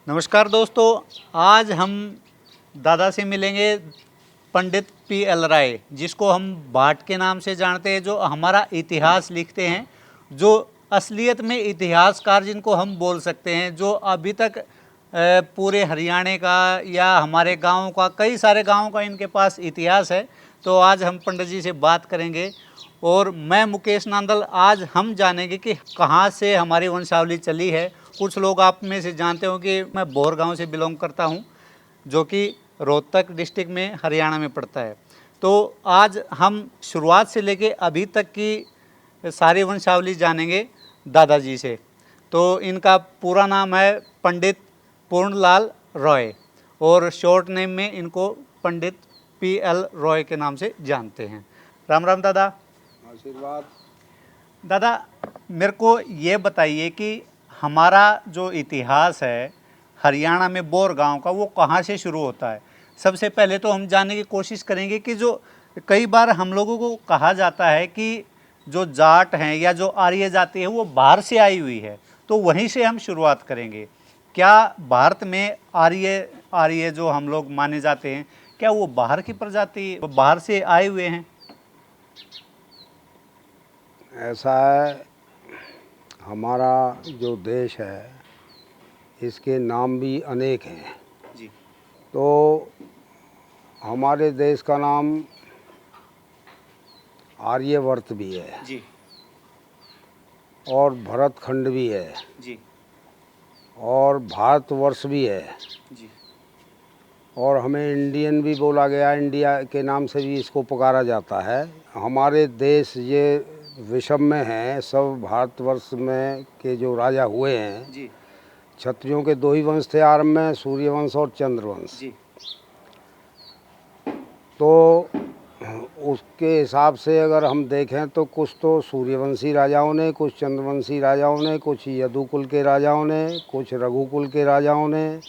नमस्कार दोस्तों, आज हम दादा से मिलेंगे पंडित P.L. राय, जिसको हम भाट के नाम से जानते हैं, जो हमारा इतिहास लिखते हैं, जो असलियत में इतिहासकार जिनको हम बोल सकते हैं, जो अभी तक पूरे हरियाणा का या हमारे गाँव का, कई सारे गाँव का इनके पास इतिहास है। तो आज हम पंडित जी से बात करेंगे और मैं मुकेश नांदल। आज हम जानेंगे कि कहाँ से हमारी वंशावली चली है। कुछ लोग आप में से जानते हो कि मैं बोर गांव से बिलोंग करता हूं, जो कि रोहतक डिस्ट्रिक्ट में हरियाणा में पड़ता है। तो आज हम शुरुआत से लेके अभी तक की सारी वंशावली जानेंगे दादाजी से। तो इनका पूरा नाम है पंडित पूर्णलाल रॉय और शॉर्ट नेम में इनको पंडित P.L. रॉय के नाम से जानते हैं। राम राम दादा। आशीर्वाद। दादा, मेरे को ये बताइए कि हमारा जो इतिहास है हरियाणा में बोर गांव का, वो कहाँ से शुरू होता है। सबसे पहले तो हम जानने की कोशिश करेंगे कि जो कई बार हम लोगों को कहा जाता है कि जो जाट हैं या जो आर्य जाति है वो बाहर से आई हुई है, तो वहीं से हम शुरुआत करेंगे। क्या भारत में आर्य आर्य जो हम लोग माने जाते हैं, क्या वो बाहर की प्रजाति, बाहर से आए हुए हैं? ऐसा है, हमारा जो देश है इसके नाम भी अनेक हैं। जी तो हमारे देश का नाम आर्यवर्त भी है जी और भरतखंड भी है जी और भारतवर्ष भी है जी और हमें इंडियन भी बोला गया, इंडिया के नाम से भी इसको पुकारा जाता है। हमारे देश ये विषम में है। सब भारतवर्ष में के जो राजा हुए हैं, जी क्षत्रियों के दो ही वंश थे आरंभ में, सूर्यवंश और चंद्रवंश। जी तो उसके हिसाब से अगर हम देखें तो कुछ तो सूर्यवंशी राजाओं ने, कुछ चंद्रवंशी राजाओं ने, कुछ यदुकुल के राजाओं ने, कुछ रघुकुल के राजाओं ने,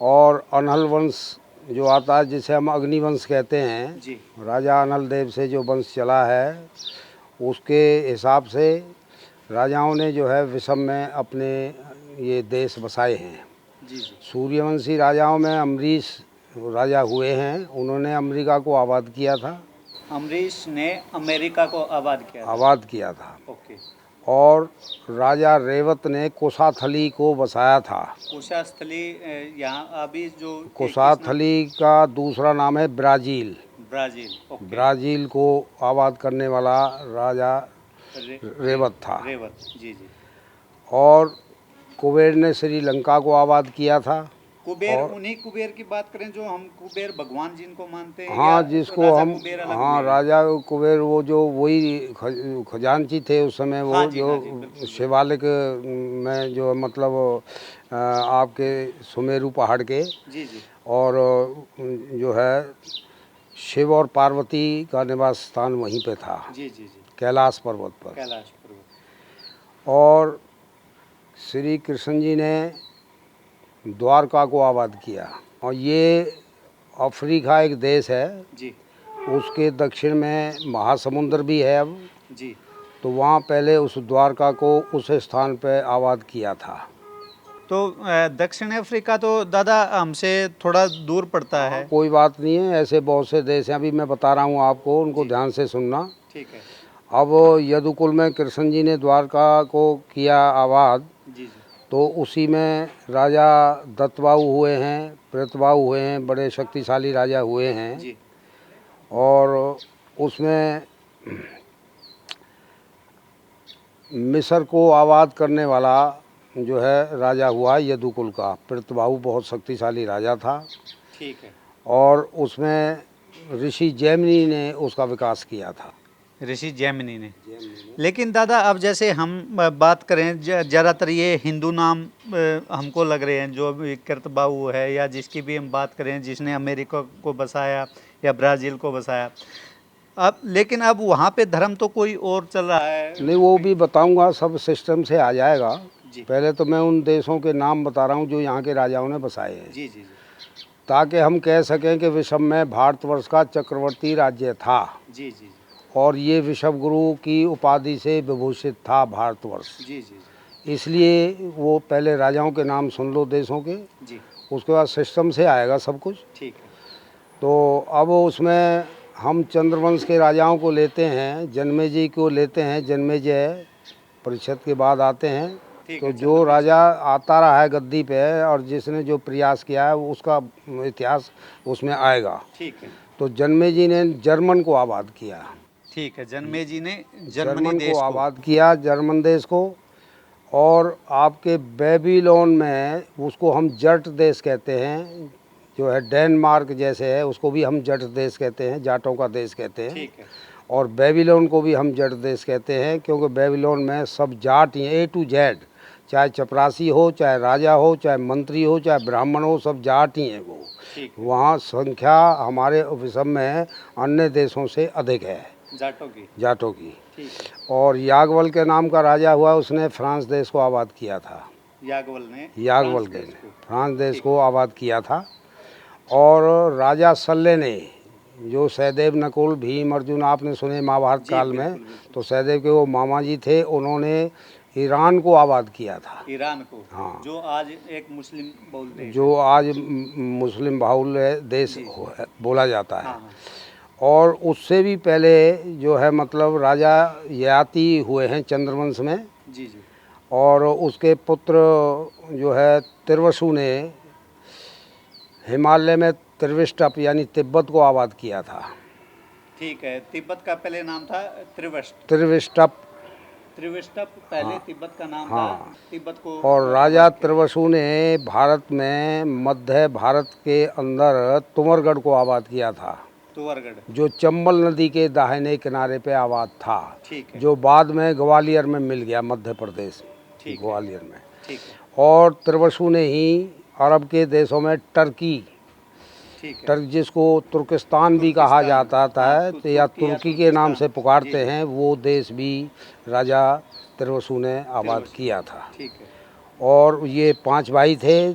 और अनहल वंश जो आता है जिसे हम अग्निवंश कहते हैं, जी राजा अनहल देव से जो वंश चला है, उसके हिसाब से राजाओं ने जो है विषम में अपने ये देश बसाए हैं। जी जी सूर्यवंशी राजाओं में अम्बरीश राजा हुए हैं, उन्होंने अमेरिका को आबाद किया था। अमरीश ने अमेरिका को आबाद किया था। ओके। और राजा रेवत ने कोसाथली को बसाया था। कुशास्थली यहाँ अभी जो कोसाथली का दूसरा नाम है ब्राज़ील। ब्राज़ील। ओके। ब्राज़ील को आबाद करने वाला राजा रेवत था। रेवत। जी जी। और कुबेर ने श्रीलंका को आबाद किया था। कुबेर, और उन्हीं कुबेर की बात करें जो हम कुबेर भगवान जिनको मानते हैं, हाँ, या जिसको राजा हम, कुबेर अलग हाँ, हुए हैं? राजा कुबेर वो जो वही खजांची थे उस समय, वो हाँ जी, जो हाँ जी, बिल्कुल। शिवालिक में जो मतलब आपके सुमेरु पहाड़ के, जी जी और जो है शिव और पार्वती का निवास स्थान वहीं पे था, जी जी जी कैलाश पर्वत पर। कैलाश पर्वत। और श्री कृष्ण जी ने द्वारका को आबाद किया। और ये अफ्रीका एक देश है, जी उसके दक्षिण में महासमुंदर भी है अब। जी। तो वहाँ पहले उस द्वारका को उस स्थान पर आबाद किया था। तो दक्षिण अफ्रीका तो दादा हमसे थोड़ा दूर पड़ता है। कोई बात नहीं है, ऐसे बहुत से देश हैं, अभी मैं बता रहा हूँ आपको, उनको ध्यान से सुनना। ठीक है। अब यदुकुल में कृष्ण जी ने द्वारका को किया आबाद, जी जी तो उसी में राजा दत्तबाहु हुए हैं, प्रेतबाहु हुए हैं, बड़े शक्तिशाली राजा हुए हैं। जी और उसमें मिस्र को आबाद करने वाला जो है राजा हुआ यदुकुल का, प्रेतबाहु बहुत शक्तिशाली राजा था। ठीक है। और उसमें ऋषि जैमिनी ने उसका विकास किया था। ऋषि जैमिनी ने। लेकिन दादा अब जैसे हम बात करें, ज़्यादातर ये हिंदू नाम हमको लग रहे हैं, जो भी कृतबाहु है या जिसकी भी हम बात करें, जिसने अमेरिका को बसाया या ब्राज़ील को बसाया। अब लेकिन अब वहाँ पे धर्म तो कोई और चल रहा है। नहीं, वो भी बताऊंगा, सब सिस्टम से आ जाएगा। जी पहले तो मैं उन देशों के नाम बता रहा हूँ जो यहाँ के राजाओं ने बसाए हैं, जी जी जी ताकि हम कह सकें कि विषम में भारतवर्ष का चक्रवर्ती राज्य था। जी जी और ये विश्व गुरु की उपाधि से विभूषित था भारतवर्ष। जी जी जी इसलिए वो पहले राजाओं के नाम सुन लो देशों के, जी उसके बाद सिस्टम से आएगा सब कुछ। ठीक है। तो अब उसमें हम चंद्रवंश के राजाओं को लेते हैं, जन्मेजय को लेते हैं, जन्मेजय परिषद के बाद आते हैं। ठीक तो है, जो राजा आता रहा है गद्दी पे और जिसने जो प्रयास किया है उसका इतिहास उसमें आएगा। ठीक है। तो जन्मेजय ने जर्मन को आबाद किया, ठीक है, जन्मेजय ने जर्मनी जर्मन देश को को आबाद किया, जर्मन देश को। और आपके बेबीलोन में उसको हम जट देश कहते हैं, जो है डेनमार्क जैसे है उसको भी हम जट देश कहते हैं, जाटों का देश कहते हैं। ठीक है। और बेबीलोन को भी हम जट देश कहते हैं, क्योंकि बेबीलोन में सब जाट ही A to Z, चाहे चपरासी हो, चाहे राजा हो, चाहे मंत्री हो, चाहे ब्राह्मण हो, सब जाट ही हैं वो। ठीक है। वहाँ संख्या हमारे विषम में अन्य देशों से अधिक है जाटों की। जाटों की। ठीक है। और यागवल के नाम का राजा हुआ, उसने फ्रांस देश को आबाद किया था। यागवल ने यागवल फ्रांस के देश को। फ्रांस देश को आबाद किया था। और राजा सल्ले ने, जो सहदेव नकुल भीम अर्जुन आपने सुने महाभारत जी, काल बिल्कुल, में, बिल्कुल। तो सहदेव के वो मामा जी थे, उन्होंने ईरान को आबाद किया था। ईरान को, हाँ। जो आज एक मुस्लिम बहुल देश जो आज मुस्लिम बाहुल देश जी। बोला जाता है। है। हाँ हाँ। और उससे भी पहले जो है मतलब राजा ययाति हुए हैं चंद्रवंश में। जी जी। और उसके पुत्र जो है तिरवसु ने हिमालय में त्रिविष्टप यानी तिब्बत को आबाद किया था। ठीक है, तिब्बत का पहले नाम था त्रिवष्ट। त्रिविष्टप। त्रिविष्टप पहले तिब्बत का नाम था। हाँ। तिब्बत को और राजा त्रिवसु ने भारत में मध्य भारत के अंदर तुमरगढ़ को आबाद किया था, तुवरगढ़। जो चंबल नदी के दाहिने किनारे पे आबाद था। ठीक है। जो बाद में ग्वालियर में मिल गया, मध्य प्रदेश ठीक है। ग्वालियर में। ठीक है। और त्रिवसु ने ही अरब के देशों में टर्की, ठीक है। टर्क जिसको तुर्किस्तान भी कहा जाता था, हाँ, तो या तुर्की या तुर्की के नाम से तुर्किस्तान। पुकारते जी। हैं, वो देश भी राजा त्रिवसु ने आबाद त्रिवसु। किया था। ठीक है। और ये 5 भाई थे।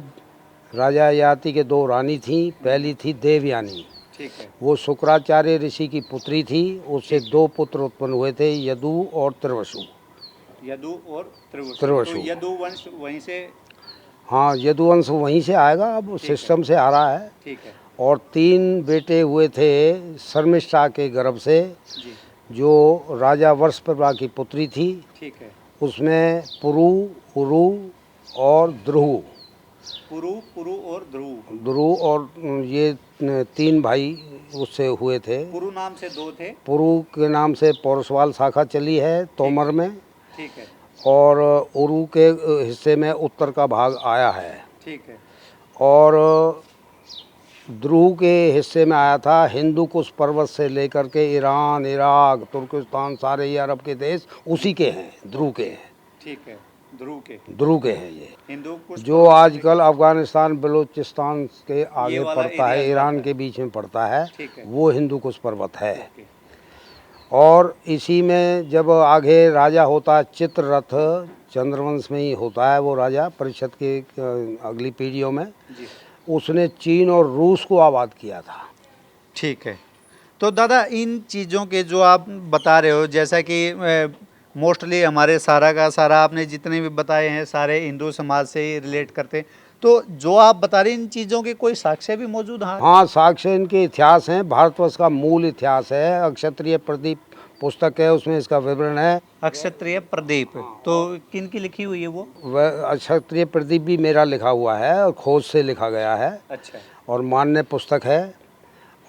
राजा ययाति के 2 रानी थी। पहली थी देवयानी, ठीक है। वो शुक्राचार्य ऋषि की पुत्री थी। उससे 2 पुत्र उत्पन्न हुए थे, यदु और त्रिवसु। यदु और त्रिवसु। त्रिवसु। तो यदु वंश वहीं से। हाँ, यदुवंश वहीं से आएगा, अब सिस्टम से आ रहा है। ठीक है। और 3 बेटे हुए थे शर्मिष्ठा के गर्भ से, जी। जो राजा वर्षप्रभा की पुत्री थी। ठीक है। उसमें पुरु, उरु और ध्रुव। पुरु, पुरु और ध्रुव। ध्रुव और ये 3 भाई उससे हुए थे। पुरु नाम से 2 थे। पुरु के नाम से पौरसवाल शाखा चली है तोमर में। ठीक है। और उरु के हिस्से में उत्तर का भाग आया है। ठीक है। और ध्रुव के हिस्से में आया था हिंदू कुश पर्वत से लेकर के ईरान, इराक, तुर्किस्तान, सारे ये अरब के देश उसी के हैं, ध्रुव के हैं। ठीक है। ध्रुव के। ध्रुव के हैं ये, हिंदू कुछ जो आजकल अफगानिस्तान बलूचिस्तान के आगे वाला पड़ता है, एरिया ईरान पड़ता के बीच में पड़ता है, ठीक है। वो हिंदू कुश पर्वत है। ओके। और इसी में जब आगे राजा होता है चित्ररथ, चंद्रवंश में ही होता है वो राजा, परिषद के अगली पीढ़ियों में। जी। उसने चीन और रूस को आबाद किया था। ठीक है। तो दादा, इन चीज़ों के जो आप बता रहे हो, जैसा कि मोस्टली हमारे सारा का सारा आपने जितने भी बताए हैं सारे हिंदू समाज से ही रिलेट करते हैं, तो जो आप बता रहे हैं इन चीज़ों के कोई साक्ष्य भी मौजूद हैं? हाँ, साक्ष्य इनके इतिहास हैं, भारतवर्ष का मूल इतिहास है। अक्षत्रिय प्रदीप पुस्तक है, उसमें इसका विवरण है। अक्षत्रिय प्रदीप, तो किन की लिखी हुई है वो? वह अक्षत्रिय प्रदीप भी मेरा लिखा हुआ है और खोज से लिखा गया है। अच्छा। और मान्य पुस्तक है।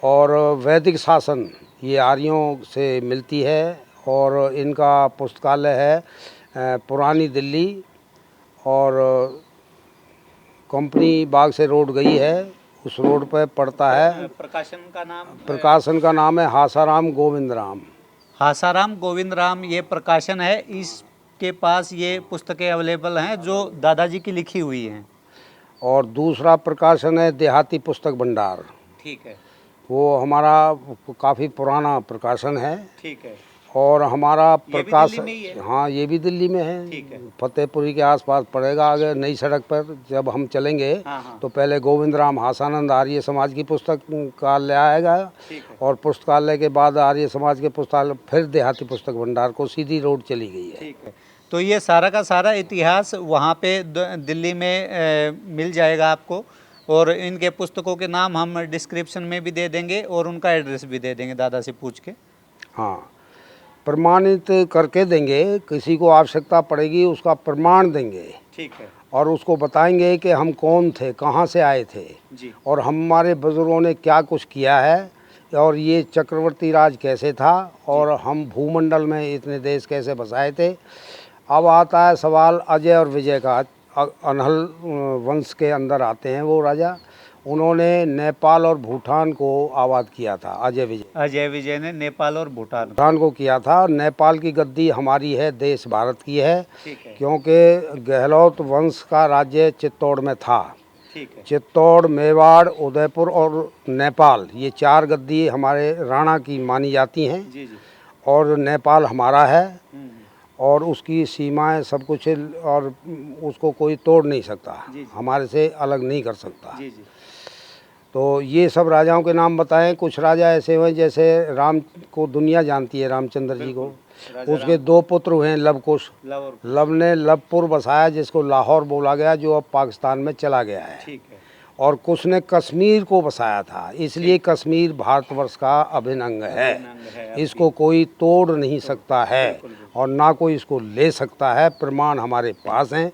और वैदिक शासन ये आर्यों से मिलती है। और इनका पुस्तकालय है पुरानी दिल्ली, और कंपनी बाग से रोड गई है, उस रोड पर पड़ता है। प्रकाशन का नाम? प्रकाशन का नाम है हासाराम गोविंद राम। हासाराम गोविंद राम ये प्रकाशन है। इसके पास ये पुस्तकें अवेलेबल हैं जो दादाजी की लिखी हुई हैं। और दूसरा प्रकाशन है देहाती पुस्तक भंडार। ठीक है। वो हमारा काफ़ी पुराना प्रकाशन है। ठीक है। और हमारा ये भी प्रकाश, दिल्ली में ही है? हाँ, ये भी दिल्ली में है। ठीक है। फतेहपुरी के आसपास पड़ेगा। आगे नई सड़क पर जब हम चलेंगे हाँ हाँ। तो पहले गोविंद राम हासानंद आर्य समाज की पुस्तकालय आएगा। ठीक है। और पुस्तकालय के बाद आर्य समाज के पुस्तकालय, फिर देहाती पुस्तक भंडार को सीधी रोड चली गई है। ठीक है। तो ये सारा का सारा इतिहास वहाँ पे दिल्ली में मिल जाएगा आपको, और इनके पुस्तकों के नाम हम डिस्क्रिप्शन में भी दे देंगे और उनका एड्रेस भी दे देंगे दादा से पूछ के। हाँ, प्रमाणित करके देंगे, किसी को आवश्यकता पड़ेगी उसका प्रमाण देंगे। ठीक है और उसको बताएंगे कि हम कौन थे, कहाँ से आए थे जी। और हमारे बुजुर्गों ने क्या कुछ किया है, और ये चक्रवर्ती राज कैसे था, और हम भूमंडल में इतने देश कैसे बसाए थे। अब आता है सवाल अजय और विजय का। अनहल वंश के अंदर आते हैं वो राजा, उन्होंने नेपाल और भूटान को आबाद किया था। अजय विजय ने नेपाल और भूटान को किया था। नेपाल की गद्दी हमारी है, देश भारत की है। ठीक है क्योंकि गहलोत वंश का राज्य चित्तौड़ में था। ठीक है चित्तौड़, मेवाड़, उदयपुर और नेपाल, ये 4 गद्दी हमारे राणा की मानी जाती हैं। जी जी। और नेपाल हमारा है और उसकी सीमाएं सब कुछ, और उसको कोई तोड़ नहीं सकता, हमारे से अलग नहीं कर सकता। जी जी। तो ये सब राजाओं के नाम बताएं। कुछ राजा ऐसे हुए जैसे राम को दुनिया जानती है, रामचंद्र जी को, उसके 2 पुत्र हुए हैं, लव कुश। लव ने लवपुर बसाया जिसको लाहौर बोला गया, जो अब पाकिस्तान में चला गया है। ठीक है। और कुछ ने कश्मीर को बसाया था, इसलिए कश्मीर भारतवर्ष का अभिन्न अंग है। इसको कोई तोड़ नहीं सकता है और ना कोई इसको ले सकता है। प्रमाण हमारे पास हैं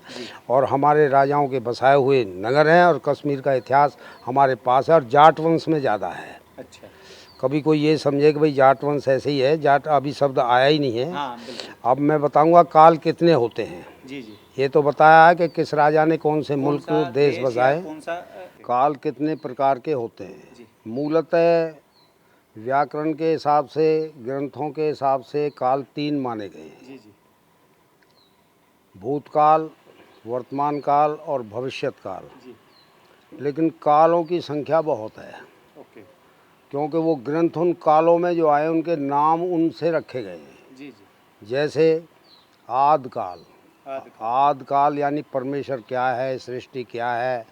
और हमारे राजाओं के बसाए हुए नगर हैं, और कश्मीर का इतिहास हमारे पास है। और जाट वंश में ज़्यादा है। अच्छा। कभी कोई ये समझे कि भाई जाट वंश ऐसे ही है, जाट अभी शब्द आया ही नहीं है। हाँ, अब मैं बताऊंगा काल कितने होते हैं। जी जी। ये तो बताया है कि किस राजा ने कौन से मुल्क देश बसाए। काल कितने प्रकार के होते हैं। मूलतः व्याकरण के हिसाब से, ग्रंथों के हिसाब से काल 3 माने गए हैं। जी जी। भूतकाल, वर्तमान काल और भविष्यत काल। लेकिन कालों की संख्या बहुत है। ओके। क्योंकि वो ग्रंथ उन कालों में जो आए उनके नाम उनसे रखे गए हैं। जी जी। जैसे आदिकाल। आदिकाल यानी परमेश्वर क्या है, सृष्टि क्या है,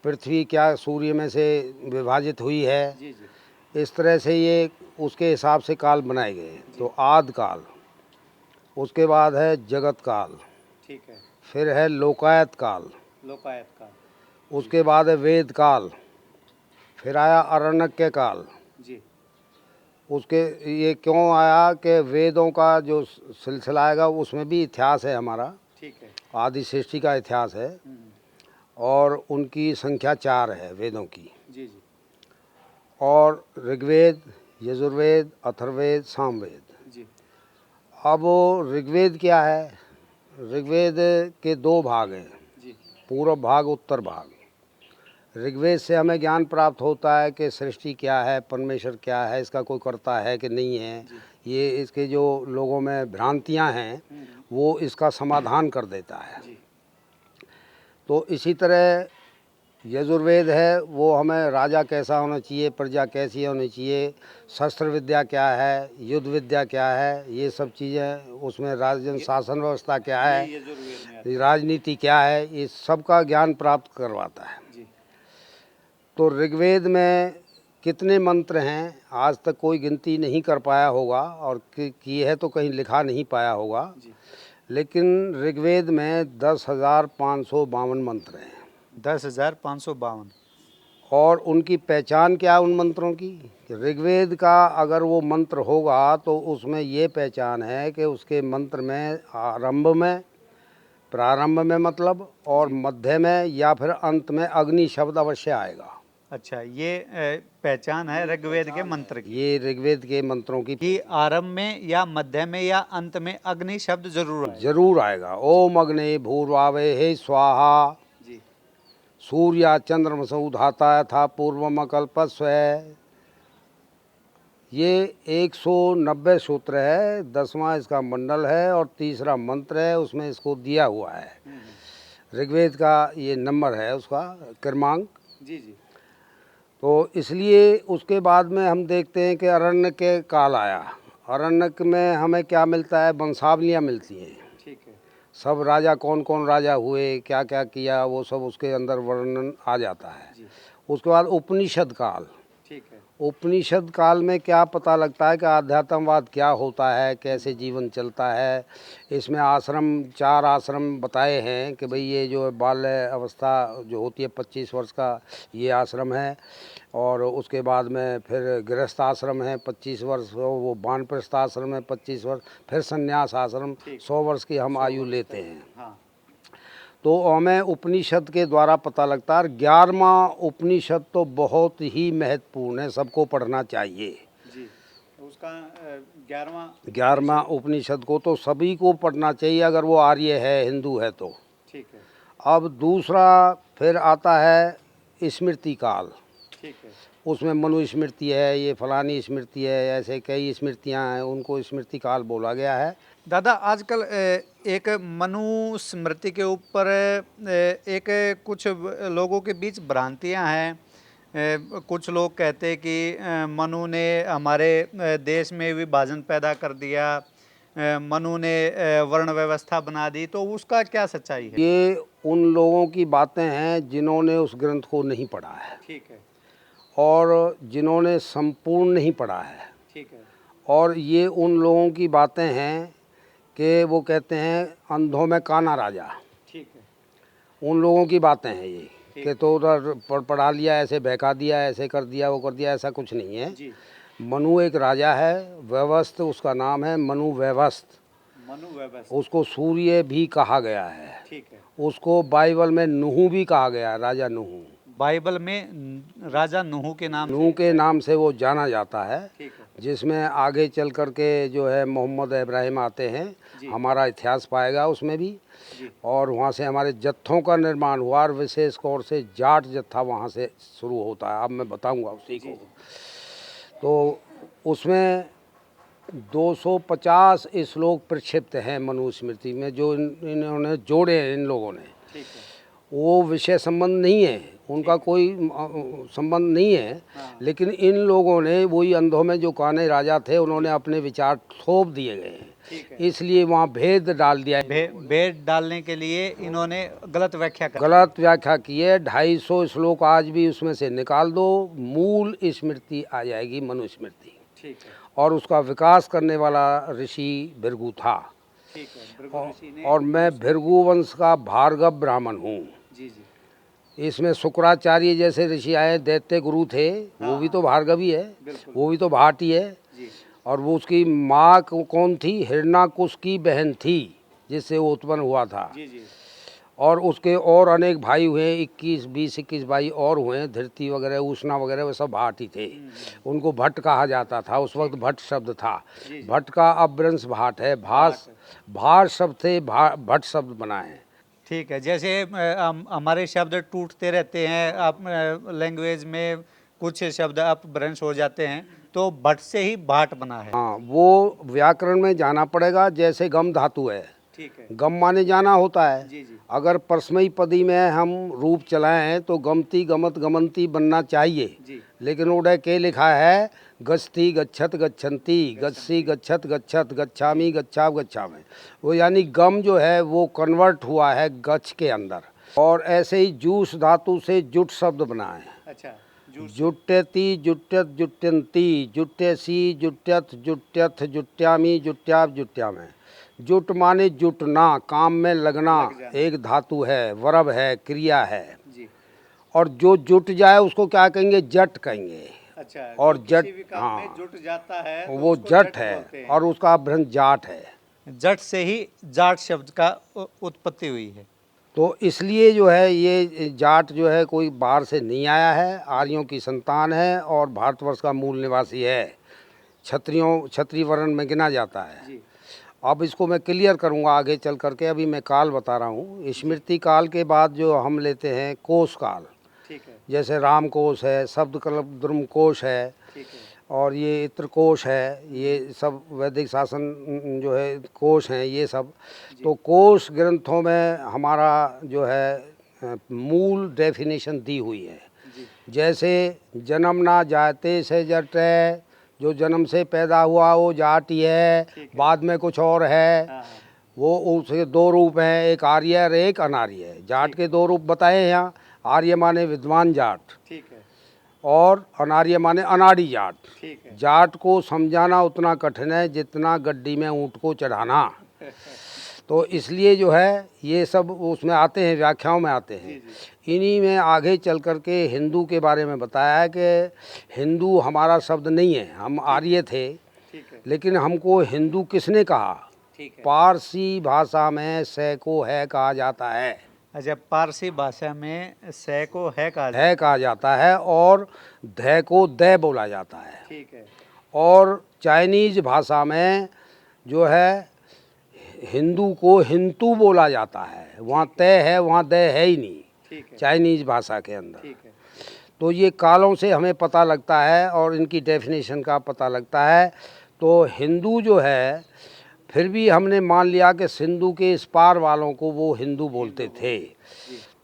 पृथ्वी क्या सूर्य में से विभाजित हुई है। जी जी। इस तरह से ये उसके हिसाब से काल बनाए गए। तो आदिकाल, उसके बाद है जगत काल, ठीक है, फिर है लोकायत काल, लोकायत काल, उसके बाद है वेद काल, फिर आया अरण्यक काल। जी। उसके ये क्यों आया कि वेदों का जो सिलसिला आएगा उसमें भी इतिहास है हमारा। ठीक है। आदि सृष्टि का इतिहास है और उनकी संख्या 4 है वेदों की। जी जी। और ऋग्वेद, यजुर्वेद, अथर्ववेद, सामवेद। जी। अब वो ऋग्वेद क्या है? ऋग्वेद के 2 भाग हैं, जी। पूर्व भाग, उत्तर भाग। ऋग्वेद से हमें ज्ञान प्राप्त होता है कि सृष्टि क्या है, परमेश्वर क्या है, इसका कोई करता है कि नहीं है। ये इसके जो लोगों में भ्रांतियां हैं वो इसका समाधान कर देता है। तो इसी तरह यजुर्वेद है, वो हमें राजा कैसा होना चाहिए, प्रजा कैसी होनी चाहिए, शस्त्र विद्या क्या है, युद्ध विद्या क्या है, ये सब चीज़ें उसमें, राजन शासन व्यवस्था क्या है, राजनीति क्या है, ये सब का ज्ञान प्राप्त करवाता है। तो ऋग्वेद में कितने मंत्र हैं आज तक कोई गिनती नहीं कर पाया होगा, और की है तो कहीं लिखा नहीं पाया होगा। लेकिन ऋग्वेद में 10,552 मंत्र हैं। 10,552। और उनकी पहचान क्या है उन मंत्रों की? ऋग्वेद का अगर वो मंत्र होगा तो उसमें ये पहचान है कि उसके मंत्र में आरंभ में, प्रारंभ में मतलब, और मध्य में या फिर अंत में अग्नि शब्द अवश्य आएगा। अच्छा, ये पहचान है ऋग्वेद के मंत्र की। ये ऋग्वेद के मंत्रों की कि आरंभ में या मध्य में या अंत में अग्नि शब्द जरूर आएगा। ओम अग्नि भूर्वावे हे स्वाहा, जी। सूर्या चंद्रमस उधाता था पूर्वम अकल्पस्व। ये 190 सूत्र है, 10वां इसका मंडल है और 3रा मंत्र है, उसमें इसको दिया हुआ है। ऋग्वेद का ये नंबर है, उसका क्रमांक। जी जी। तो इसलिए उसके बाद में हम देखते हैं कि अरण्यक के काल आया। अरण्यक में हमें क्या मिलता है? वंशावलियाँ मिलती हैं। ठीक है। सब राजा कौन कौन राजा हुए, क्या क्या किया, वो सब उसके अंदर वर्णन आ जाता है। उसके बाद उपनिषद काल। ठीक है। उपनिषद काल में क्या पता लगता है कि आध्यात्मवाद क्या होता है, कैसे जीवन चलता है। इसमें आश्रम 4 आश्रम बताए हैं कि भाई ये जो बाल्य अवस्था जो होती है 25 वर्ष का ये आश्रम है, और उसके बाद में फिर गृहस्थ आश्रम है 25 वर्ष, वो वानप्रस्थ आश्रम है 25 वर्ष, फिर संन्यास आश्रम 100 वर्ष की हम आयु लेते हैं। हाँ। तो हमें उपनिषद के द्वारा पता लगता है। 11वां उपनिषद तो बहुत ही महत्वपूर्ण है, सबको पढ़ना चाहिए। जी, उसका 11वां 11वां उपनिषद को तो सभी को पढ़ना चाहिए, अगर वो आर्य है, हिंदू है तो। ठीक है। अब दूसरा फिर आता है स्मृति काल। ठीक है। उसमें मनु स्मृति है, ये फलानी स्मृति है, ऐसे कई स्मृतियां हैं, उनको स्मृति काल बोला गया है। दादा आजकल एक मनु स्मृति के ऊपर एक कुछ लोगों के बीच भ्रांतियां हैं। कुछ लोग कहते हैं कि मनु ने हमारे देश में विभाजन पैदा कर दिया, मनु ने वर्ण व्यवस्था बना दी, तो उसका क्या सच्चाई है? ये उन लोगों की बातें हैं जिन्होंने उस ग्रंथ को नहीं पढ़ा है, ठीक है। और जिन्होंने संपूर्ण नहीं पढ़ा है। ठीक है। और ये उन लोगों की बातें हैं कि वो कहते हैं अंधों में काना राजा। ठीक है। उन लोगों की बातें हैं ये कि तो उधर पढ़ा लिया, ऐसे बहका दिया, ऐसे कर दिया, वो कर दिया, ऐसा कुछ नहीं है। जी। मनु एक राजा है, व्यवस्थ उसका नाम है, मनु व्यवस्थ। मनु व्यवस्था। उसको सूर्य भी कहा गया है। ठीक है। उसको बाइबल में नूह भी कहा गया है, राजा नूह। बाइबल में राजा नूह के नाम नूह के नाम से वो जाना जाता है। ठीक है। जिसमें आगे चल कर के जो है मोहम्मद इब्राहिम आते हैं, हमारा इतिहास पाएगा उसमें भी। जी। और वहाँ से हमारे जत्थों का निर्माण हुआ, और विशेष तौर से जाट जत्था वहाँ से शुरू होता है। अब मैं बताऊँगा उसी को। तो उसमें 250 श्लोक प्रक्षिप्त हैं मनुस्मृति में, जो इन्होंने जोड़े हैं इन लोगों ने। ठीक है। वो विषय संबंध नहीं है, उनका कोई संबंध नहीं है। हाँ। लेकिन इन लोगों ने वही अंधों में जो काने राजा थे, उन्होंने अपने विचार थोप दिए गए हैं। ठीक है। इसलिए वहाँ भेद डाल दिया है। भेद डालने के लिए इन्होंने गलत व्याख्या कर गलत व्याख्या की है। 250 श्लोक आज भी उसमें से निकाल दो, मूल स्मृति आ जाएगी, मनुस्मृति। ठीक है। और उसका विकास करने वाला ऋषि भृगु था। ठीक है। भृगु ऋषि ने। और मैं भृगु वंश का भार्गव ब्राह्मण हूँ। जी जी। इसमें शुक्राचार्य जैसे ऋषि आए, दैत्य गुरु थे, वो भी तो भार्गवी है, वो भी तो भाट ही है। जी। और वो उसकी माँ कौन थी? हिरणाकुश की बहन थी, जिससे वो उत्पन्न हुआ था। जी जी। और उसके और अनेक भाई हुए, 21, 20, 21 भाई और हुए, धृति वगैरह, उष्णा वगैरह, वो सब भाट ही थे। उनको भट्ट कहा जाता था, उस वक्त भट्ट शब्द था। भट्ट का अपभ्रंश भाट है। भाट शब्द से भट्ट शब्द बना है। ठीक है। जैसे हमारे शब्द टूटते रहते हैं, आप लैंग्वेज में कुछ शब्द अपभ्रंश हो जाते हैं, तो भट्ट से ही भाट बना है। हाँ, वो व्याकरण में जाना पड़ेगा। जैसे गम धातु है, ठीक है। गम माने जाना होता है। जी जी। अगर परस्मयी पदी में हम रूप चलाएं हैं तो गमती, गमत, गमंती बनना चाहिए। जी। लेकिन उड़े के लिखा है गच्छति, गच्छत, गच्छन्ति, गच्छसी, गच्छत, गच्छत, गच्छामि, गच्छाव, गच्छामि। वो यानी गम जो है वो कन्वर्ट हुआ है गच्छ के अंदर। और ऐसे ही जूस धातु से जुट शब्द बना है। अच्छा। जुट्यति, जुट्यत, जुट्यन्ति, जुट्यसी, जुट्यत, जुट्यथ, जुट्यामि, जुट्याव, जुट्यामि। जुट माने जुटना, काम में लगना, एक धातु है, वर्ब है, क्रिया है। जी। और जो जुट जाए उसको क्या कहेंगे? जट कहेंगे। अच्छा। और जट, हाँ, जुट जाता है तो वो जट है, और उसका अपभ्रंश जाट है। जट से ही जाट शब्द का उत्पत्ति हुई है। तो इसलिए जो है ये जाट जो है कोई बाहर से नहीं आया है, आर्यों की संतान है और भारतवर्ष का मूल निवासी है। क्षत्रिय वर्ण में गिना जाता है। जी। अब इसको मैं क्लियर करूंगा आगे चल करके। अभी मैं काल बता रहा हूँ। स्मृति काल के बाद जो हम लेते हैं कोश काल। ठीक है। जैसे राम कोश है, शब्द कल्प द्रुम कोश है। ठीक है। और ये इत्र कोश है, ये सब वैदिक शासन जो है कोश हैं ये सब। तो कोश ग्रंथों में हमारा जो है मूल डेफिनेशन दी हुई है। जैसे जन्म ना जाते से जट है, जो जन्म से पैदा हुआ वो जाट ही है, बाद में कुछ और है। वो उसके 2 रूप हैं, एक आर्य और एक अनार्य है। जाट के 2 रूप बताए हैं यहाँ। आर्य माने विद्वान जाट, ठीक है, और अनार्य माने अनाड़ी जाट। ठीक है। जाट को समझाना उतना कठिन है जितना गड्डी में ऊँट को चढ़ाना। तो इसलिए जो है ये सब उसमें आते हैं, व्याख्याओं में आते हैं। इन्हीं में आगे चल कर के हिंदू के बारे में बताया है कि हिंदू हमारा शब्द नहीं है, हम आर्य थे, लेकिन हमको हिंदू किसने कहा? पारसी भाषा में से को है कहा जाता है। अच्छा, पारसी भाषा में से को है कहा जाता है और ध को द बोला जाता है। ठीक है। और चाइनीज भाषा में जो है हिंदू को हिंदू बोला जाता है, वहाँ तय है वहाँ द है ही नहीं। ठीक है। चाइनीज भाषा के अंदर। ठीक है। तो ये कालों से हमें पता लगता है और इनकी डेफिनेशन का पता लगता है। तो हिंदू जो है, फिर भी हमने मान लिया कि सिंधु के इस पार वालों को वो हिंदू बोलते थे।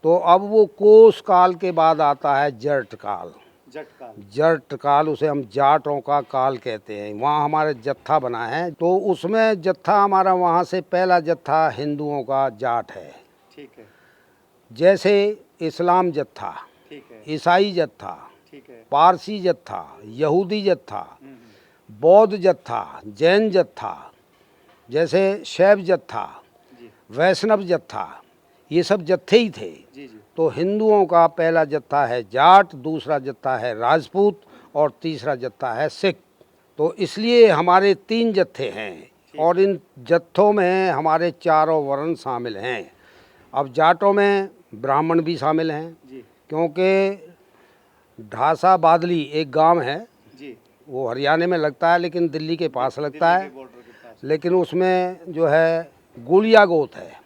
तो अब वो कोस काल के बाद आता है जट काल। जट काल, उसे हम जाटों का काल कहते हैं। वहाँ हमारे जत्था बना है, तो उसमें जत्था हमारा वहाँ से पहला जत्था हिंदुओं का जाट है। ठीक है। जैसे इस्लाम जत्था, ठीक है। ईसाई जत्था, ठीक है। पारसी जत्था, यहूदी जत्था, बौद्ध जत्था, जैन जत्था, जैसे शैव जत्था, वैष्णव जत्था, ये सब जत्थे ही थे। तो हिंदुओं का पहला जत्था है जाट, दूसरा जत्था है राजपूत और तीसरा जत्था है सिख। तो इसलिए हमारे 3 जत्थे हैं और इन जत्थों में हमारे चारों वर्ण शामिल हैं। अब जाटों में ब्राह्मण भी शामिल हैं, क्योंकि ढासा बादली एक गांव है, वो हरियाणा में लगता है लेकिन दिल्ली के पास लगता है, लेकिन उसमें जो है गुलिया गोत है।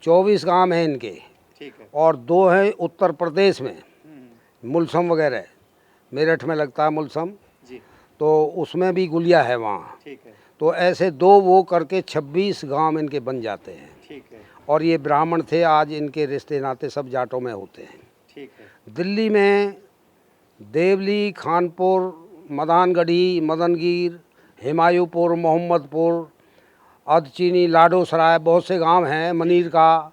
24 गांव हैं इनके। और 2 हैं उत्तर प्रदेश में, मुलसम वगैरह, मेरठ में लगता है मुलसम, तो उसमें भी गुलिया है वहाँ। तो ऐसे 2 वो करके 26 गांव इनके बन जाते हैं। और ये ब्राह्मण थे, आज इनके रिश्ते नाते सब जाटों में होते हैं। दिल्ली में देवली, खानपुर, मदानगढ़ी, मदनगीर, हिमायूपुर, मोहम्मदपुर, अदचीनी, लाडो सराय, बहुत से गांव हैं, मनीर का,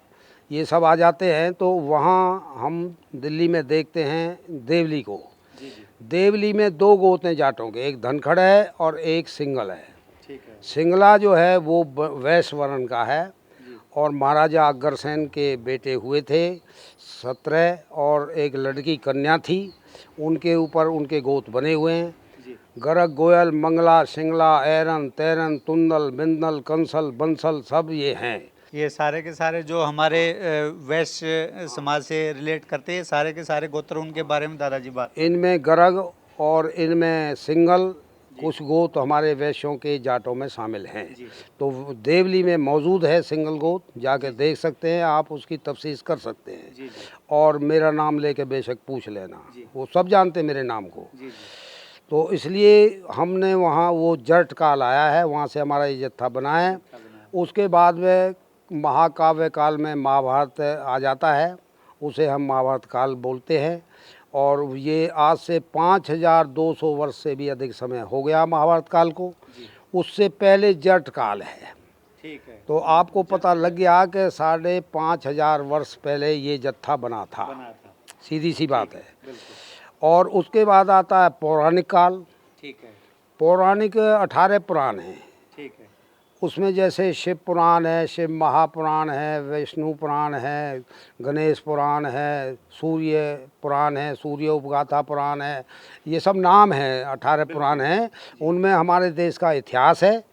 ये सब आ जाते हैं। तो वहाँ हम दिल्ली में देखते हैं देवली को। देवली में 2 गोत हैं जाटों के, एक धनखड़ है और एक सिंगल है। सिंगला जो है वो वैश्य वर्ण का है और महाराजा अग्रसेन के बेटे हुए थे 17 और एक लड़की कन्या थी, उनके ऊपर उनके गोत बने हुए हैं। गरग, गोयल, मंगला, सिंगला, ऐरन, तैरन, तुंदल, बिंदल, कंसल, बंसल, सब ये हैं। ये सारे के सारे जो हमारे वैश्य समाज से रिलेट करते हैं, सारे के सारे गोत्र, उनके बारे में दादाजी बात। इनमें गरग और इनमें सिंगल, कुछ गोत हमारे वैश्यों के जाटों में शामिल हैं। तो देवली में मौजूद है सिंगल गोत, जाके देख सकते हैं आप, उसकी तफ्सीस कर सकते हैं। और मेरा नाम लेके बेशक पूछ लेना, वो सब जानते मेरे नाम को। तो इसलिए हमने वहाँ वो जट काल आया है, वहाँ से हमारा ये जत्था बना है। उसके बाद में महाकाव्य काल में महाभारत आ जाता है, उसे हम महाभारत काल बोलते हैं। और ये आज से 5200 वर्ष से भी अधिक समय हो गया महाभारत काल को। उससे पहले जट काल है। ठीक है। तो आपको पता लग गया कि 5500 वर्ष पहले ये जत्था बना था। सीधी सी बात है। और उसके बाद आता है पौराणिक काल। ठीक है। पौराणिक 18 पुराण हैं। ठीक है। उसमें जैसे शिव पुराण है, शिव महापुराण है, विष्णु पुराण है, गणेश पुराण है, सूर्य पुराण है, सूर्य उपगाथा पुराण है, ये सब नाम हैं, 18 पुराण हैं। उनमें हमारे देश का इतिहास है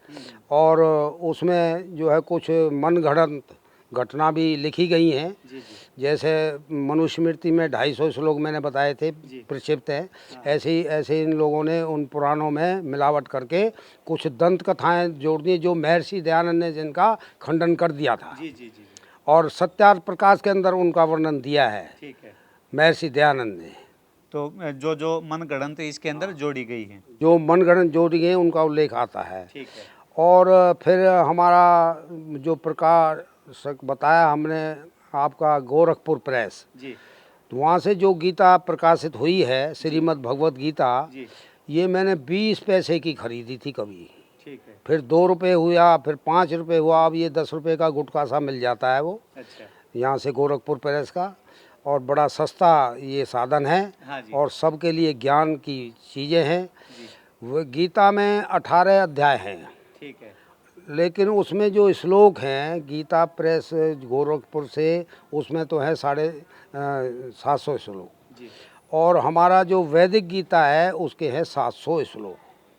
और उसमें जो है कुछ मनगढ़ंत घटना भी लिखी गई हैं। जैसे मनुस्मृति में 250 श्लोक मैंने बताए थे प्रक्षिप्त हैं, ऐसे इन लोगों ने उन पुराणों में मिलावट करके कुछ दंत कथाएं जोड़ दी, जो महर्षि दयानंद ने जिनका खंडन कर दिया था। और सत्यार्थ प्रकाश के अंदर उनका वर्णन दिया है महर्षि दयानंद ने। तो जो जो मनगढ़ंत इसके अंदर जोड़ी गई हैं, जो मनगढ़ंत जोड़ी गई उनका उल्लेख आता है। और फिर हमारा जो प्रकार बताया हमने आपका गोरखपुर प्रेस, तो वहाँ से जो गीता प्रकाशित हुई है, श्रीमद् भगवत गीता, ये मैंने 20 पैसे की खरीदी थी कभी। फिर 2 रुपये हुआ, फिर 5 रुपये हुआ, अब ये 10 रुपये का गुटखा सा मिल जाता है वो। यहाँ से गोरखपुर प्रेस का। और बड़ा सस्ता ये साधन है हाँ जी। और सबके लिए ज्ञान की चीज़ें हैं। जी, वो गीता में 18 अध्याय हैं, ठीक है। लेकिन उसमें जो श्लोक हैं गीता प्रेस गोरखपुर से, उसमें तो है 750 श्लोक, जी, और हमारा जो वैदिक गीता है उसके हैं 700 श्लोक।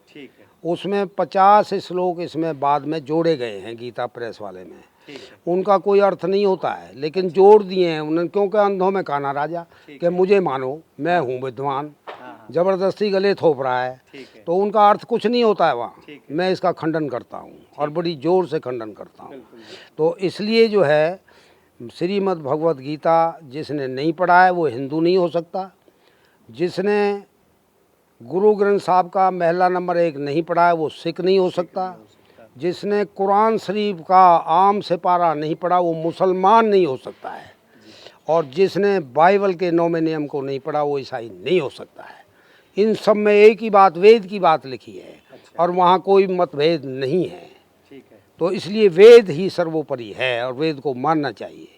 ठीक है, उसमें 50 श्लोक इसमें बाद में जोड़े गए हैं गीता प्रेस वाले में। ठीक है, उनका कोई अर्थ नहीं होता है, लेकिन जोड़ दिए हैं उन्होंने, क्योंकि अंधों में काना राजा ठीक कि मुझे मानो, मैं हूँ विद्वान, हाँ, हाँ, ज़बरदस्ती गले थोप रहा है, ठीक है, तो उनका अर्थ कुछ नहीं होता है वहाँ। ठीक है। मैं इसका खंडन करता हूँ और बड़ी जोर से खंडन करता हूँ। बिल्कुल, बिल्कुल। तो इसलिए जो है श्रीमद् भगवत गीता जिसने नहीं पढ़ा है वो हिंदू नहीं हो सकता। जिसने गुरु ग्रंथ साहब का महला नंबर 1 नहीं पढ़ा है वो सिख नहीं हो सकता। जिसने कुरान शरीफ का आम सिपारा नहीं पढ़ा वो मुसलमान नहीं हो सकता है। और जिसने बाइबल के 9वें नियम को नहीं पढ़ा वो ईसाई नहीं हो सकता है। इन सब में एक ही बात, वेद की बात लिखी है और वहाँ कोई मतभेद नहीं है। ठीक है, तो इसलिए वेद ही सर्वोपरि है और वेद को मानना चाहिए,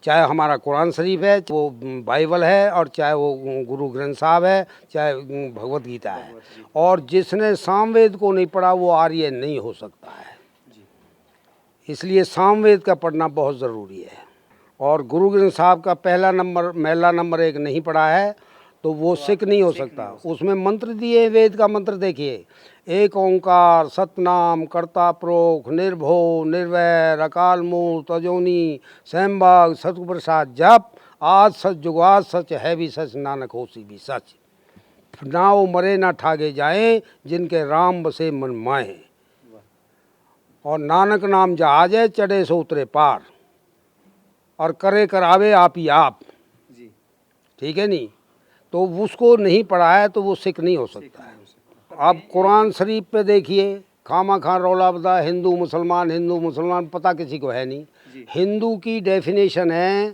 चाहे हमारा कुरान शरीफ है, वो बाइबल है, और चाहे वो गुरु ग्रंथ साहब है, चाहे भगवत गीता है। और जिसने सामवेद को नहीं पढ़ा वो आर्य नहीं हो सकता है। इसलिए सामवेद का पढ़ना बहुत ज़रूरी है। और गुरु ग्रंथ साहब का महला नंबर 1 नहीं पढ़ा है तो वो सिख नहीं हो सकता। उसमें मंत्र दिए, वेद का मंत्र देखिए, एक ओंकार सतनाम कर्ता प्रोख निर्भो निर्वैर अकाल मूर्त अजोनी सहम्बाग सतप्रसाद जप आज सच जुगाद सच है भी सच नानक होसी भी सच। नाव मरे ना ठागे जाएं जिनके राम बसे मन माए, और नानक नाम जहाज है चढ़े सो उतरे पार, और करे करावे आप ही आप। जी, ठीक है नहीं, तो उसको नहीं पढ़ा है तो वो सिख नहीं हो सकता है। आप कुरान शरीफ पे देखिए, खामा खां रौला बता हिंदू मुसलमान पता किसी को है नहीं। हिंदू की डेफिनेशन है,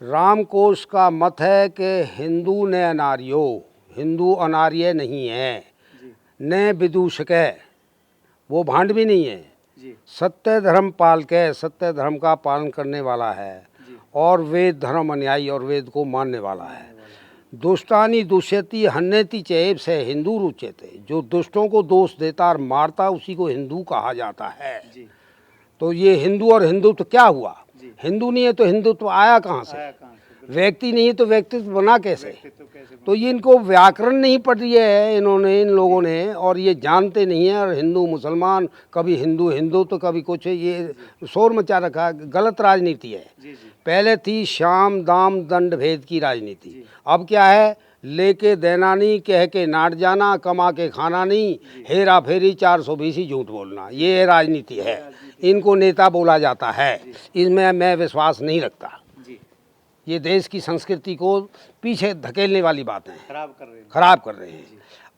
रामकोश का मत है कि हिंदू ने अनार्यो, हिंदू अनार्य नहीं है, न विदूषक है, वो भांड भी नहीं है, जी, सत्य धर्म पाल के, सत्य धर्म का पालन करने वाला है, और वेद धर्म अनुयायी और वेद को मानने वाला है। दुष्टानी दुष्यति हन्यति चैब से हिंदू रुचेते, जो दुष्टों को दोष देता और मारता उसी को हिंदू कहा जाता है। जी, तो ये हिंदू और हिंदुत्व क्या हुआ? हिंदू नहीं है तो हिंदुत्व आया कहाँ से? आया कहाँ से? व्यक्ति नहीं है तो व्यक्तित्व बना कैसे? तो कैसे? तो ये इनको व्याकरण नहीं पढ़ी है इन्होंने, इन लोगों ने, और ये जानते नहीं है। और हिंदू मुसलमान, कभी हिंदू तो कभी कुछ, ये शोर मचा रखा, गलत राजनीति है। जी, जी, पहले थी शाम दाम दंड भेद की राजनीति, अब क्या है? लेके देना नहीं, कह के नाट जाना, कमा के खाना नहीं, हेरा फेरी 420 झूठ बोलना, ये राजनीति है। इनको नेता बोला जाता है, इसमें मैं विश्वास नहीं रखता। जी, ये देश की संस्कृति को पीछे धकेलने वाली बातें हैं, खराब कर रहे हैं। खराब कर रहे हैं।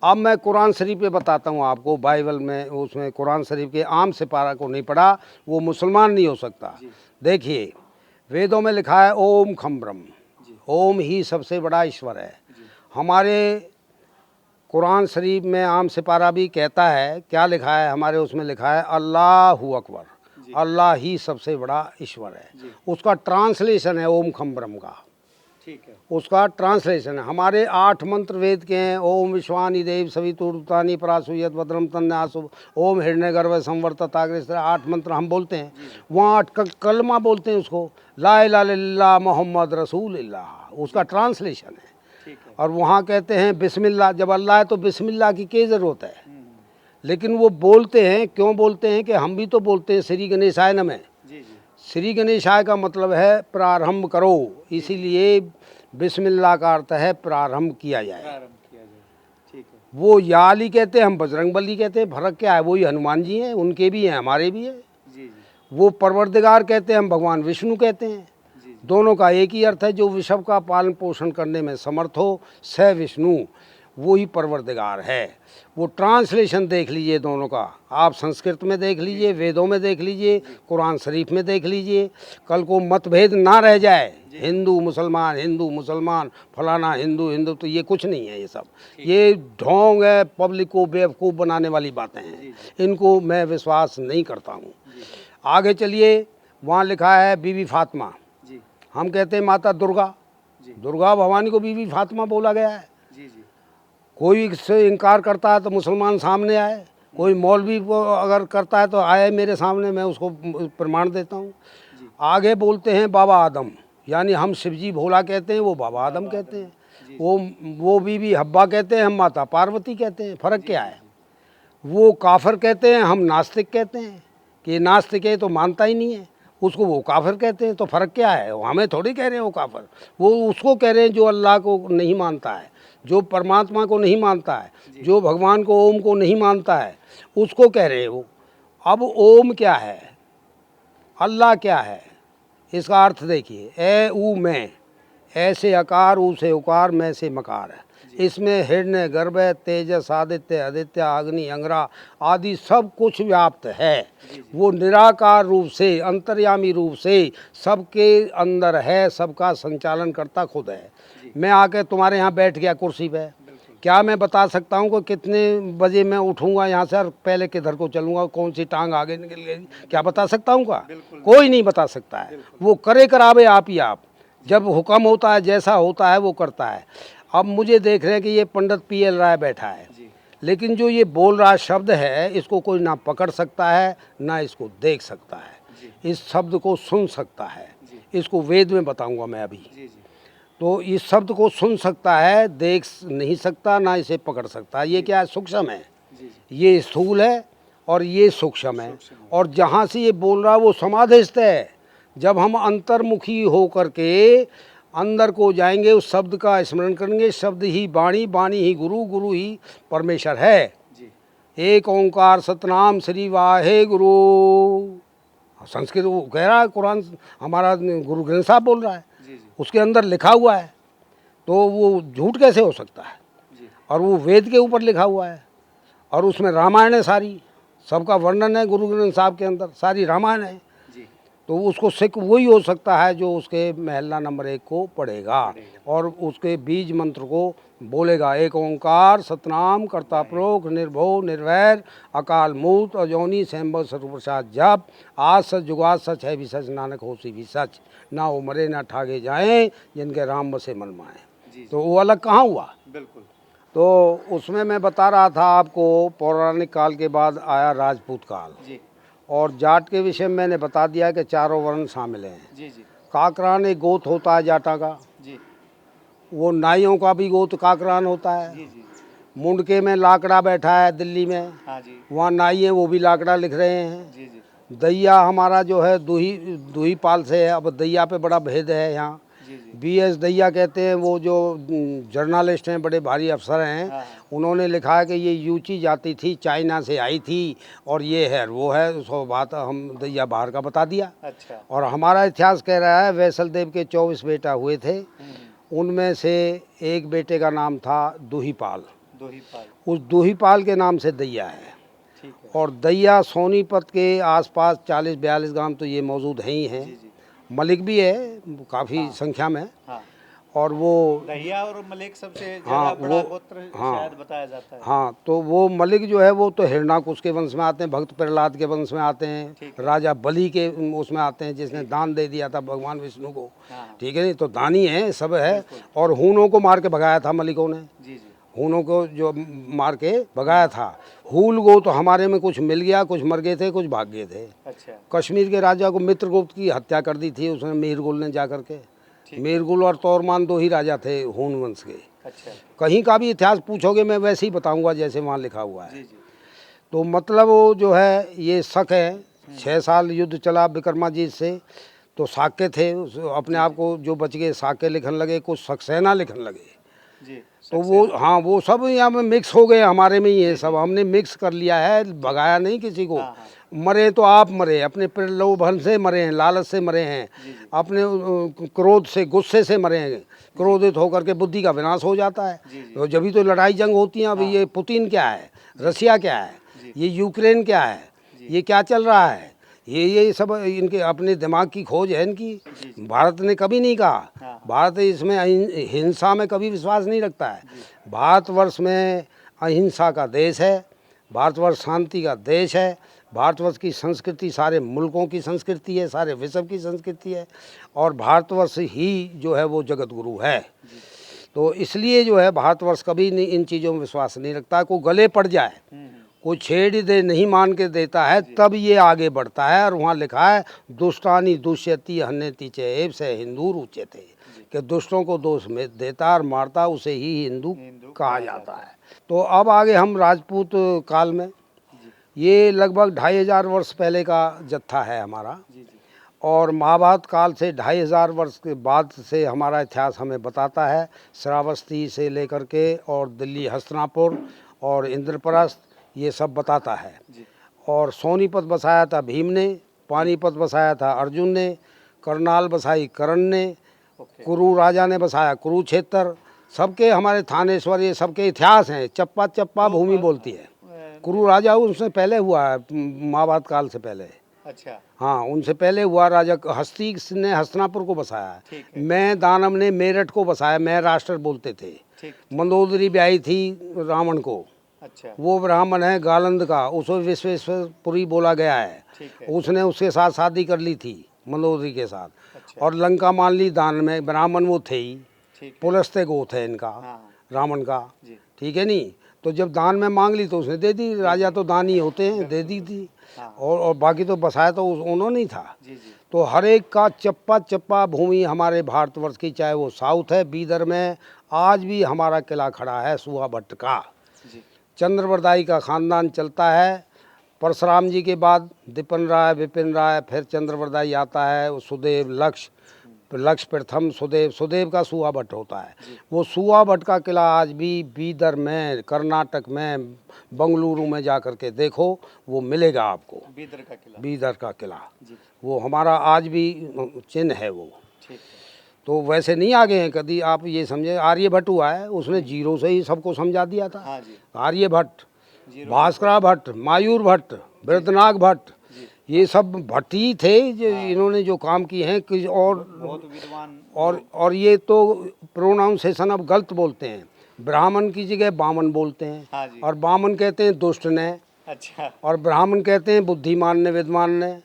अब मैं कुरान शरीफ पे बताता हूँ आपको, बाइबल में, उसमें कुरान शरीफ के आम सिपारा को नहीं पढ़ा वो मुसलमान नहीं हो सकता। देखिए, वेदों में लिखा है ओम खम ब्रह्म, ओम ही सबसे बड़ा ईश्वर है। हमारे कुरान शरीफ में आम सिपारा भी कहता है, क्या लिखा है हमारे उसमें लिखा है अल्लाहु अकबर, अल्लाह ही सबसे बड़ा ईश्वर है। उसका ट्रांसलेशन है ओम खम ब्रह्म का, ठीक है, उसका ट्रांसलेशन है। हमारे 8 मंत्र वेद के हैं, ओम विश्वानि देव सवितुर्तानि परासुयत भद्रम तन्नासु ओम हिरण्य गर्भ संवर्तताग्र, इस तरह 8 मंत्र हम बोलते हैं। वहाँ 8 कलमा बोलते हैं उसको, ला इलाहा इल्लल्लाह मोहम्मद रसूलुल्लाह, उसका ट्रांसलेशन है। ठीक है, और वहाँ कहते हैं बिस्मिल्लाह, जब अल्लाह है तो बिस्मिल्लाह की क्या ज़रूरत है? लेकिन वो बोलते हैं, क्यों बोलते हैं? कि हम भी तो बोलते हैं श्री गणेशाय नमः। जी, जी, श्री गणेशाय का मतलब है प्रारंभ करो, इसीलिए बिस्मिल्लाह का अर्थ है प्रारंभ किया जाए। प्रारंभ किया जाए। ठीक है, वो याली कहते हैं, हम बजरंगबली कहते हैं, फर्क क्या है? वही हनुमान जी हैं, उनके भी हैं हमारे भी हैं। जी, जी, वो परवरदिगार कहते हैं, हम भगवान विष्णु कहते हैं। जी, दोनों का एक ही अर्थ है, जो विश्व का पालन पोषण करने में समर्थ हो, स विष्णु, वो ही परवरदिगार है। वो ट्रांसलेशन देख लीजिए दोनों का, आप संस्कृत में देख लीजिए, वेदों में देख लीजिए, कुरान शरीफ में देख लीजिए। कल को मतभेद ना रह जाए, हिंदू मुसलमान फलाना हिंदू, तो ये कुछ नहीं है। ये सब ये ढोंग है, पब्लिक को बेवकूफ़ बनाने वाली बातें हैं, इनको मैं विश्वास नहीं करता हूँ। आगे चलिए, वहाँ लिखा है बीबी फातिमा, जी, हम कहते हैं माता दुर्गा, दुर्गा भवानी को बीबी फातिमा बोला गया है। जी जी कोई इससे इनकार करता है तो मुसलमान सामने आए, कोई मौलवी को अगर करता है तो आए मेरे सामने, मैं उसको प्रमाण देता हूँ। आगे बोलते हैं बाबा आदम, यानी हम शिवजी भोला कहते हैं, वो बाबा आदम कहते हैं। वो बीबी हब्बा कहते हैं, हम माता पार्वती कहते हैं। फ़र्क क्या है? वो काफिर कहते हैं, हम नास्तिक कहते हैं कि नास्तिक है तो मानता ही नहीं है, उसको वो काफिर कहते हैं। तो फ़र्क क्या है? वो हमें थोड़ी कह रहे हैं वो काफिर, वो उसको कह रहे हैं जो अल्लाह को नहीं मानता है, जो परमात्मा को नहीं मानता है, जो भगवान को ओम को नहीं मानता है, उसको कह रहे हैं वो। अब ओम क्या है, अल्लाह क्या है, इसका अर्थ देखिए। ए ऊ मैं, ऐसे अकार, ऊ से उकार, मैं से मकार है। इसमें हिरण्य गर्भ, तेजस, आदित्य, आदित्य, अग्नि, अंगरा आदि सब कुछ व्याप्त है। वो निराकार रूप से, अंतर्यामी रूप से सबके अंदर है, सबका संचालन करता खुद है। मैं आके तुम्हारे यहाँ बैठ गया कुर्सी पे, क्या मैं बता सकता हूँ कि कितने बजे मैं उठूँगा यहाँ से और पहले किधर को चलूँगा, कौन सी टांग आगे निकल गई, क्या बता सकता हूँ? का कोई नहीं बता सकता है। वो करे करावे आप ही आप, जब हुक्म होता है, जैसा होता है वो करता है। अब मुझे देख रहे हैं कि ये पंडित पीएल राय बैठा है, लेकिन जो ये बोल रहा शब्द है, इसको कोई ना पकड़ सकता है ना इसको देख सकता है, इस शब्द को सुन सकता है। इसको वेद में बताऊंगा मैं अभी। तो इस शब्द को सुन सकता है, देख नहीं सकता, ना इसे पकड़ सकता। ये क्या है? सूक्ष्म है, ये स्थूल है और ये सूक्ष्म है। और जहाँ से ये बोल रहा वो समाधिस्थ है। जब हम अंतर्मुखी हो करके अंदर को जाएंगे, उस शब्द का स्मरण करेंगे, शब्द ही वाणी, वाणी ही गुरु, गुरु ही परमेश्वर है। एक ओंकार सतनाम श्री वाहे गुरु, संस्कृत वो कह रहा है, कुरान हमारा गुरु ग्रंथ साहब बोल रहा है, उसके अंदर लिखा हुआ है। तो वो झूठ कैसे हो सकता है? और वो वेद के ऊपर लिखा हुआ है, और उसमें रामायण है, सारी सबका वर्णन है गुरु ग्रंथ साहब के अंदर, सारी रामायण है। तो उसको सिख वही हो सकता है जो उसके महला नंबर 1 को पढ़ेगा और उसके बीज मंत्र को बोलेगा। एक ओंकार सतनाम कर्ता प्रोख निर्भो निर्वैर अकाल मूर्त अजौनी सैम्भव सर्वप्रसाद जप आज सच जुगाद सच है भी सच नानक होसी भी सच ना वो मरे ना ठागे जाएं जिनके राम बसे मन माए। तो वो अलग कहाँ हुआ? बिल्कुल। तो उसमें मैं बता रहा था आपको, पौराणिक काल के बाद आया राजपूत काल और जाट के विषय में मैंने बता दिया कि चारों वर्ण शामिल हैं। काकरान एक गोत होता है जाटा का, वो नाइयों का भी गोत काकरान होता है। मुंडके में लाकड़ा बैठा है दिल्ली में, वहाँ नाई है, वो भी लाकड़ा लिख रहे हैं। दैया हमारा जो है दूही पाल से है। अब दैया पे बड़ा भेद है यहाँ। BS दैया कहते हैं, वो जो जर्नलिस्ट हैं, बड़े भारी अफसर हैं, उन्होंने लिखा है कि ये यूची जाती थी, चाइना से आई थी और ये है वो है, सो बात हम दैया बाहर का बता दिया। अच्छा। और हमारा इतिहास कह रहा है वैसल देव के 24 बेटा हुए थे, उनमें से एक बेटे का नाम था दूहीपाल। उस दूहीपाल के नाम से दैया है। और दैया सोनीपत के आसपास 40-42 गांव तो ये मौजूद हैं ही हैं। मलिक भी है काफ़ी संख्या में। और वो दहिया और मलिक सबसे ज़्यादा बड़ा गोत्र शायद बताया जाता है। हाँ, तो वो मलिक जो है वो तो हिरणाकुश के वंश में आते हैं, भक्त प्रहलाद के वंश में आते हैं, राजा बलि के उसमें आते हैं जिसने दान दे दिया था भगवान विष्णु को। ठीक है, नहीं तो दानी है, सब है। और हूनों को मार के भगाया था मलिकों ने, हूनों को जो मार के भगाया था। हूल गो तो हमारे में कुछ मिल गया, कुछ मर गए थे, कुछ भाग गए थे। अच्छा। कश्मीर के राजा को मित्रगुप्त की हत्या कर दी थी उसने, मीरगुल ने जा करके। मीरगुल और तौरमान 2 ही राजा थे हून वंश के। अच्छा। कहीं का भी इतिहास पूछोगे मैं वैसे ही बताऊंगा जैसे वहाँ लिखा हुआ है। तो मतलब वो जो है ये शक है। 6 साल युद्ध चला विक्रमाजीत से, तो साक्य थे, अपने आप को जो बच गए साक्य लिखने लगे, कुछ सक्सेना लिखने लगे। तो वो हाँ, वो सब यहाँ में मिक्स हो गए, हमारे में ये सब हमने मिक्स कर लिया है, भगाया नहीं किसी को। मरे तो आप मरे, अपने प्रलोभन से मरे हैं, लालच से मरे हैं, अपने क्रोध से, गुस्से से मरे हैं। क्रोधित होकर के बुद्धि का विनाश हो जाता है। तो जब भी तो लड़ाई जंग होती है। अभी ये पुतिन क्या है, रसिया क्या है, ये यूक्रेन क्या है, ये क्या चल रहा है, ये सब इनके अपने दिमाग की खोज है इनकी। भारत ने कभी नहीं कहा, भारत इसमें हिंसा में कभी विश्वास नहीं रखता है। भारतवर्ष में अहिंसा का देश है, भारतवर्ष शांति का देश है, भारतवर्ष की संस्कृति सारे मुल्कों की संस्कृति है, सारे विश्व की संस्कृति है, और भारतवर्ष ही जो है वो जगत गुरु है। तो इसलिए जो है भारतवर्ष कभी नहीं इन चीज़ों में विश्वास नहीं रखता। कोई गले पड़ जाए, कोई छेड़ दे, नहीं मान के देता है, तब ये आगे बढ़ता है। और वहाँ लिखा है दुष्टानी दुष्यति हन्यति चैव से हिंदू उच्यते, कि दुष्टों को दोष में देता और मारता उसे ही हिंदू कहा जाता है। तो अब आगे हम राजपूत काल में, ये लगभग 2500 वर्ष पहले का जत्था है हमारा, और महाभारत काल से 2500 वर्ष के बाद से हमारा इतिहास हमें बताता है। श्रावस्ती से लेकर के और दिल्ली हस्तिनापुर और इंद्रप्रस्थ, ये सब बताता है। और सोनीपत बसाया था भीम ने, पानीपत बसाया था अर्जुन ने, करनाल बसाई कर्ण ने, कुरु राजा ने बसाया कुरुक्षेत्र। सबके हमारे थानेश्वर, ये सबके इतिहास हैं। चप्पा चप्पा भूमि बोलती है। कुरु राजा उनसे पहले हुआ है, महाभारत काल से पहले। अच्छा, हाँ, उनसे पहले हुआ। राजा हस्ती ने हस्तिनापुर को बसाया है। मैं दानव ने मेरठ को बसाया, मैं राष्ट्र बोलते थे। मंदोदरी ब्याही थी रावण को। अच्छा, वो ब्राह्मण है गालंद का, उसे विश्वेश्वरपुरी बोला गया है। उसने उसके साथ शादी कर ली थी, मंदोदरी के साथ। अच्छा। और लंका मान ली दान में, ब्राह्मण वो थे ही, पुलस्त्य गोत्र है इनका। हाँ। रावण का, ठीक है नहीं। तो जब दान में मांग ली तो उसने दे दी। राजा तो दान ही होते हैं, दे दी थी। हाँ। और बाकी तो बसाया तो उन्होंने ही था। तो हर एक का चप्पा चप्पा भूमि हमारे भारतवर्ष की, चाहे वो साउथ है, बीदर में आज भी हमारा किला खड़ा है सुहा भट्ट का। चंद्रवरदाई का खानदान चलता है। परशुराम जी के बाद दिपन राय, विपिन राय, फिर चंद्रवरदाई आता है, सुदेव, लक्ष्य प्रथम, सुदेव का सुहा भट्ट होता है। वो सुहा भट्ट का किला आज भी बीदर में, कर्नाटक में, बंगलुरु में जा कर के देखो, वो मिलेगा आपको। बीदर का किला वो हमारा आज भी चिन्ह है वो। तो वैसे नहीं आगे हैं कभी। आप ये समझे, आर्यभट्ट हुआ है, उसने जीरो से ही सबको समझा दिया था। हाँ, आर्यभट्ट, भास्कर भट्ट, मायूर भट्ट, वृद्धनाग भट्ट, ये सब भट्ट ही थे जो इन्होंने जो काम किए हैं। कि और ये तो प्रोनाउंसिएशन अब गलत बोलते हैं। ब्राह्मण की जगह बामन बोलते हैं। हाँ, और बामन कहते हैं दुष्ट ने। अच्छा। और ब्राह्मण कहते हैं बुद्धिमान ने, विद्वान ने।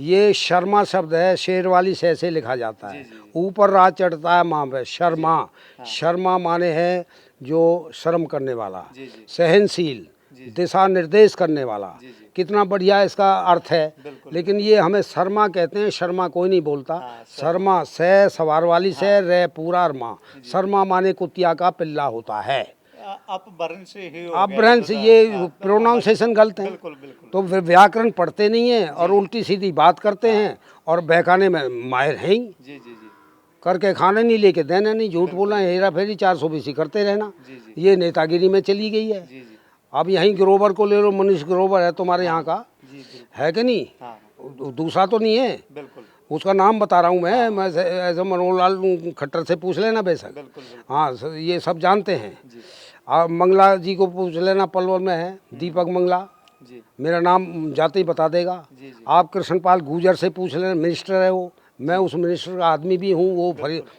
ये शर्मा शब्द है, शेर वाली शय से लिखा जाता है। ऊपर राज चढ़ता है माँ पे, शर्मा। हाँ। शर्मा माने है जो शर्म करने वाला, सहनशील, दिशा निर्देश करने वाला। कितना बढ़िया इसका अर्थ है। लेकिन ये हमें शर्मा कहते हैं, शर्मा कोई नहीं बोलता। हाँ, शर्मा से सवार वाली से। हाँ। रे पूरा रमा। शर्मा माने कुतिया का पिल्ला होता है। अपभ्रंश से ये प्रोनाउंसिएशन गलत है। तो फिर व्याकरण पढ़ते नहीं है और उल्टी सीधी बात करते हैं, और बहकाने में माहिर हैं ही। करके खाने नहीं, लेके देना नहीं, झूठ बोलना, हेरा फेरी, 420 करते रहना। ये नेतागिरी में चली गई है। अब यहीं ग्रोवर को ले लो, मनीष ग्रोवर है तुम्हारे यहाँ का, है कि नहीं? दूसरा तो नहीं है, उसका नाम बता रहा हूँ मैं ऐसा मनोहर लाल खट्टर से पूछ लेना बेशक। हाँ, ये सब जानते हैं। आप मंगला जी को पूछ लेना, पलवल में है दीपक मंगला, मेरा नाम जाते ही बता देगा। आप कृष्णपाल गुजर से पूछ लेना, मिनिस्टर है वो, मैं उस मिनिस्टर का आदमी भी हूँ। वो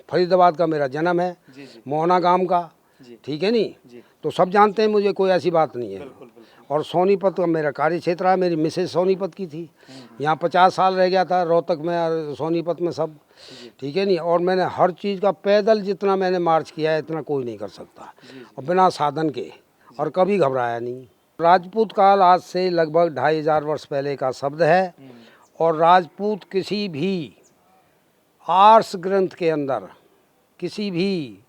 फरीदाबाद का मेरा जन्म है, मोहना गांव का, ठीक है नहीं। तो सब जानते हैं मुझे, कोई ऐसी बात नहीं है। और सोनीपत का मेरा कार्य क्षेत्र है। मेरी मिसेज सोनीपत की थी, यहाँ 50 साल रह गया था, रोहतक में और सोनीपत में सब, ठीक है नहीं। और मैंने हर चीज़ का पैदल जितना मैंने मार्च किया है इतना कोई नहीं कर सकता, और बिना साधन के, और कभी घबराया नहीं। राजपूत काल आज से लगभग 2500 वर्ष पहले का शब्द है। और राजपूत किसी भी आर्ष ग्रंथ के अंदर, किसी भी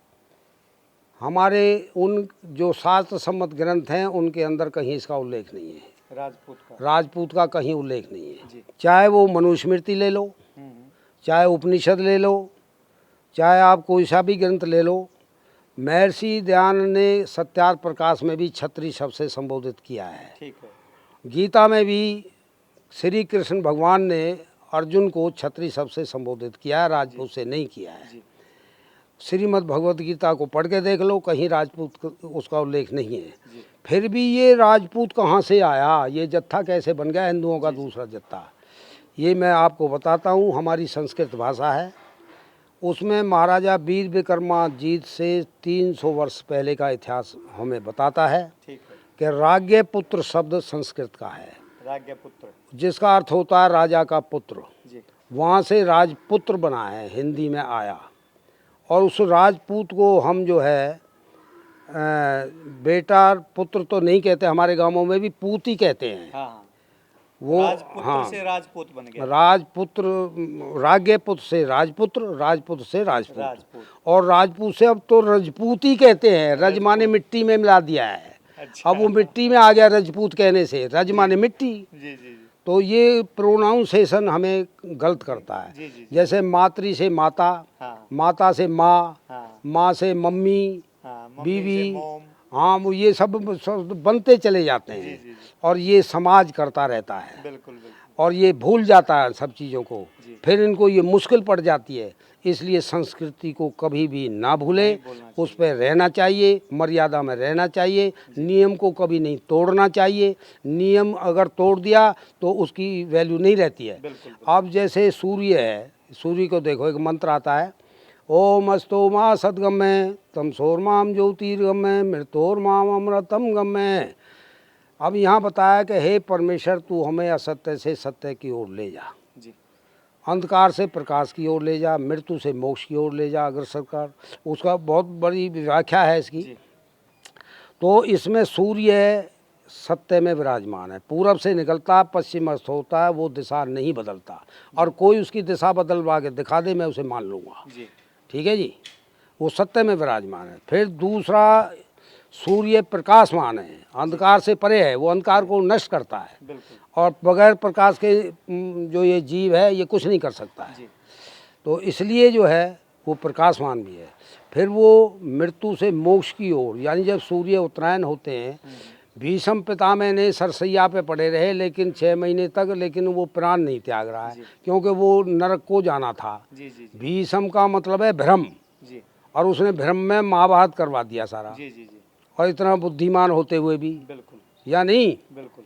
हमारे उन जो शास्त्र सम्मत ग्रंथ हैं उनके अंदर कहीं इसका उल्लेख नहीं है। राजपूत का कहीं उल्लेख नहीं है। चाहे वो मनुस्मृति ले लो, चाहे उपनिषद ले लो, चाहे आप कोई सा भी ग्रंथ ले लो। महर्षि दयानंद ने सत्यार्थ प्रकाश में भी क्षत्रिय शब्द से संबोधित किया है। ठीक है। गीता में भी श्री कृष्ण भगवान ने अर्जुन को क्षत्रिय शब्द से संबोधित किया है, राजपूत से नहीं किया है। श्रीमद् भगवत गीता को पढ़ के देख लो, कहीं राजपूत उसका उल्लेख नहीं है। फिर भी ये राजपूत कहाँ से आया, ये जत्था कैसे बन गया हिंदुओं का दूसरा जत्था, ये मैं आपको बताता हूँ। हमारी संस्कृत भाषा है, उसमें महाराजा वीर विक्रमाजीत से 300 वर्ष पहले का इतिहास हमें बताता है कि राज्ञ पुत्र शब्द संस्कृत का है। राज्यपुत्र। जिसका अर्थ होता है राजा का पुत्र। जी वहाँ से राजपुत्र बना है, हिंदी में आया। और उस राजपूत को हम जो है बेटा पुत्र तो नहीं कहते, हमारे गांवों में भी पूत ही कहते हैं। हाँ हाँ, वो राजपुत्र से राजपूत बन गया। राजपुत्र, राज्ञपुत्र से राजपुत्र, राजपुत्र से राजपूत, राजपूत। और राजपूत से अब तो रजपूत ही कहते हैं। रज माने मिट्टी में मिला दिया है। अच्छा। अब वो मिट्टी में आ गया रजपूत कहने से, रज माने मिट्टी। जी जी जी तो ये प्रोनाउंसिएशन हमें गलत करता है। जी जी। जैसे मातृ से माता, हाँ माता से माँ, हाँ माँ से मम्मी, हाँ, मम्मी बीवी, से मोम। हाँ वो ये सब बनते चले जाते जी हैं। जी जी, और ये समाज करता रहता है बिल्कुल बिल्कुल। और ये भूल जाता है सब चीज़ों को। जी। फिर इनको ये मुश्किल पड़ जाती है। इसलिए संस्कृति को कभी भी ना भूले, नहीं भूलना उस पर रहना चाहिए, मर्यादा में रहना चाहिए, नियम को कभी नहीं तोड़ना चाहिए। नियम अगर तोड़ दिया तो उसकी वैल्यू नहीं रहती है। बिल्कुल। अब जैसे सूर्य है, सूर्य को देखो, एक मंत्र आता है, ओम अस्तो मा सद्गम्य तम सोर्माम ज्योतिर्गम्य मृतोर्माम अमृतम गम्य। अब यहाँ बताया कि हे परमेश्वर, तू हमें असत्य से सत्य की ओर ले जा, जी अंधकार से प्रकाश की ओर ले जा, मृत्यु से मोक्ष की ओर ले जा, अग्रसर कर। उसका बहुत बड़ी व्याख्या है इसकी। जी तो इसमें सूर्य सत्य में विराजमान है, पूरब से निकलता, पश्चिम अस्त होता है, वो दिशा नहीं बदलता। और कोई उसकी दिशा बदलवा के दिखा दे, मैं उसे मान लूँगा। जी ठीक है जी, वो सत्य में विराजमान है। फिर दूसरा, सूर्य प्रकाशमान है, अंधकार से परे है, वो अंधकार को नष्ट करता है। बिल्कुल। और बगैर प्रकाश के जो ये जीव है ये कुछ नहीं कर सकता है। जी तो इसलिए जो है वो प्रकाशमान भी है। फिर वो मृत्यु से मोक्ष की ओर, यानी जब सूर्य उत्तरायण होते हैं, भीष्म पितामह ने सरसैया पे पड़े रहे लेकिन 6 महीने तक, लेकिन वो प्राण नहीं त्याग रहा है, क्योंकि वो नरक को जाना था। जी जी जी भीष्म का मतलब है भ्रम, जी और उसने भ्रम में महाभारत करवा दिया सारा। जी जी जी, और इतना बुद्धिमान होते हुए भी, बिल्कुल या नहीं। बिल्कुल।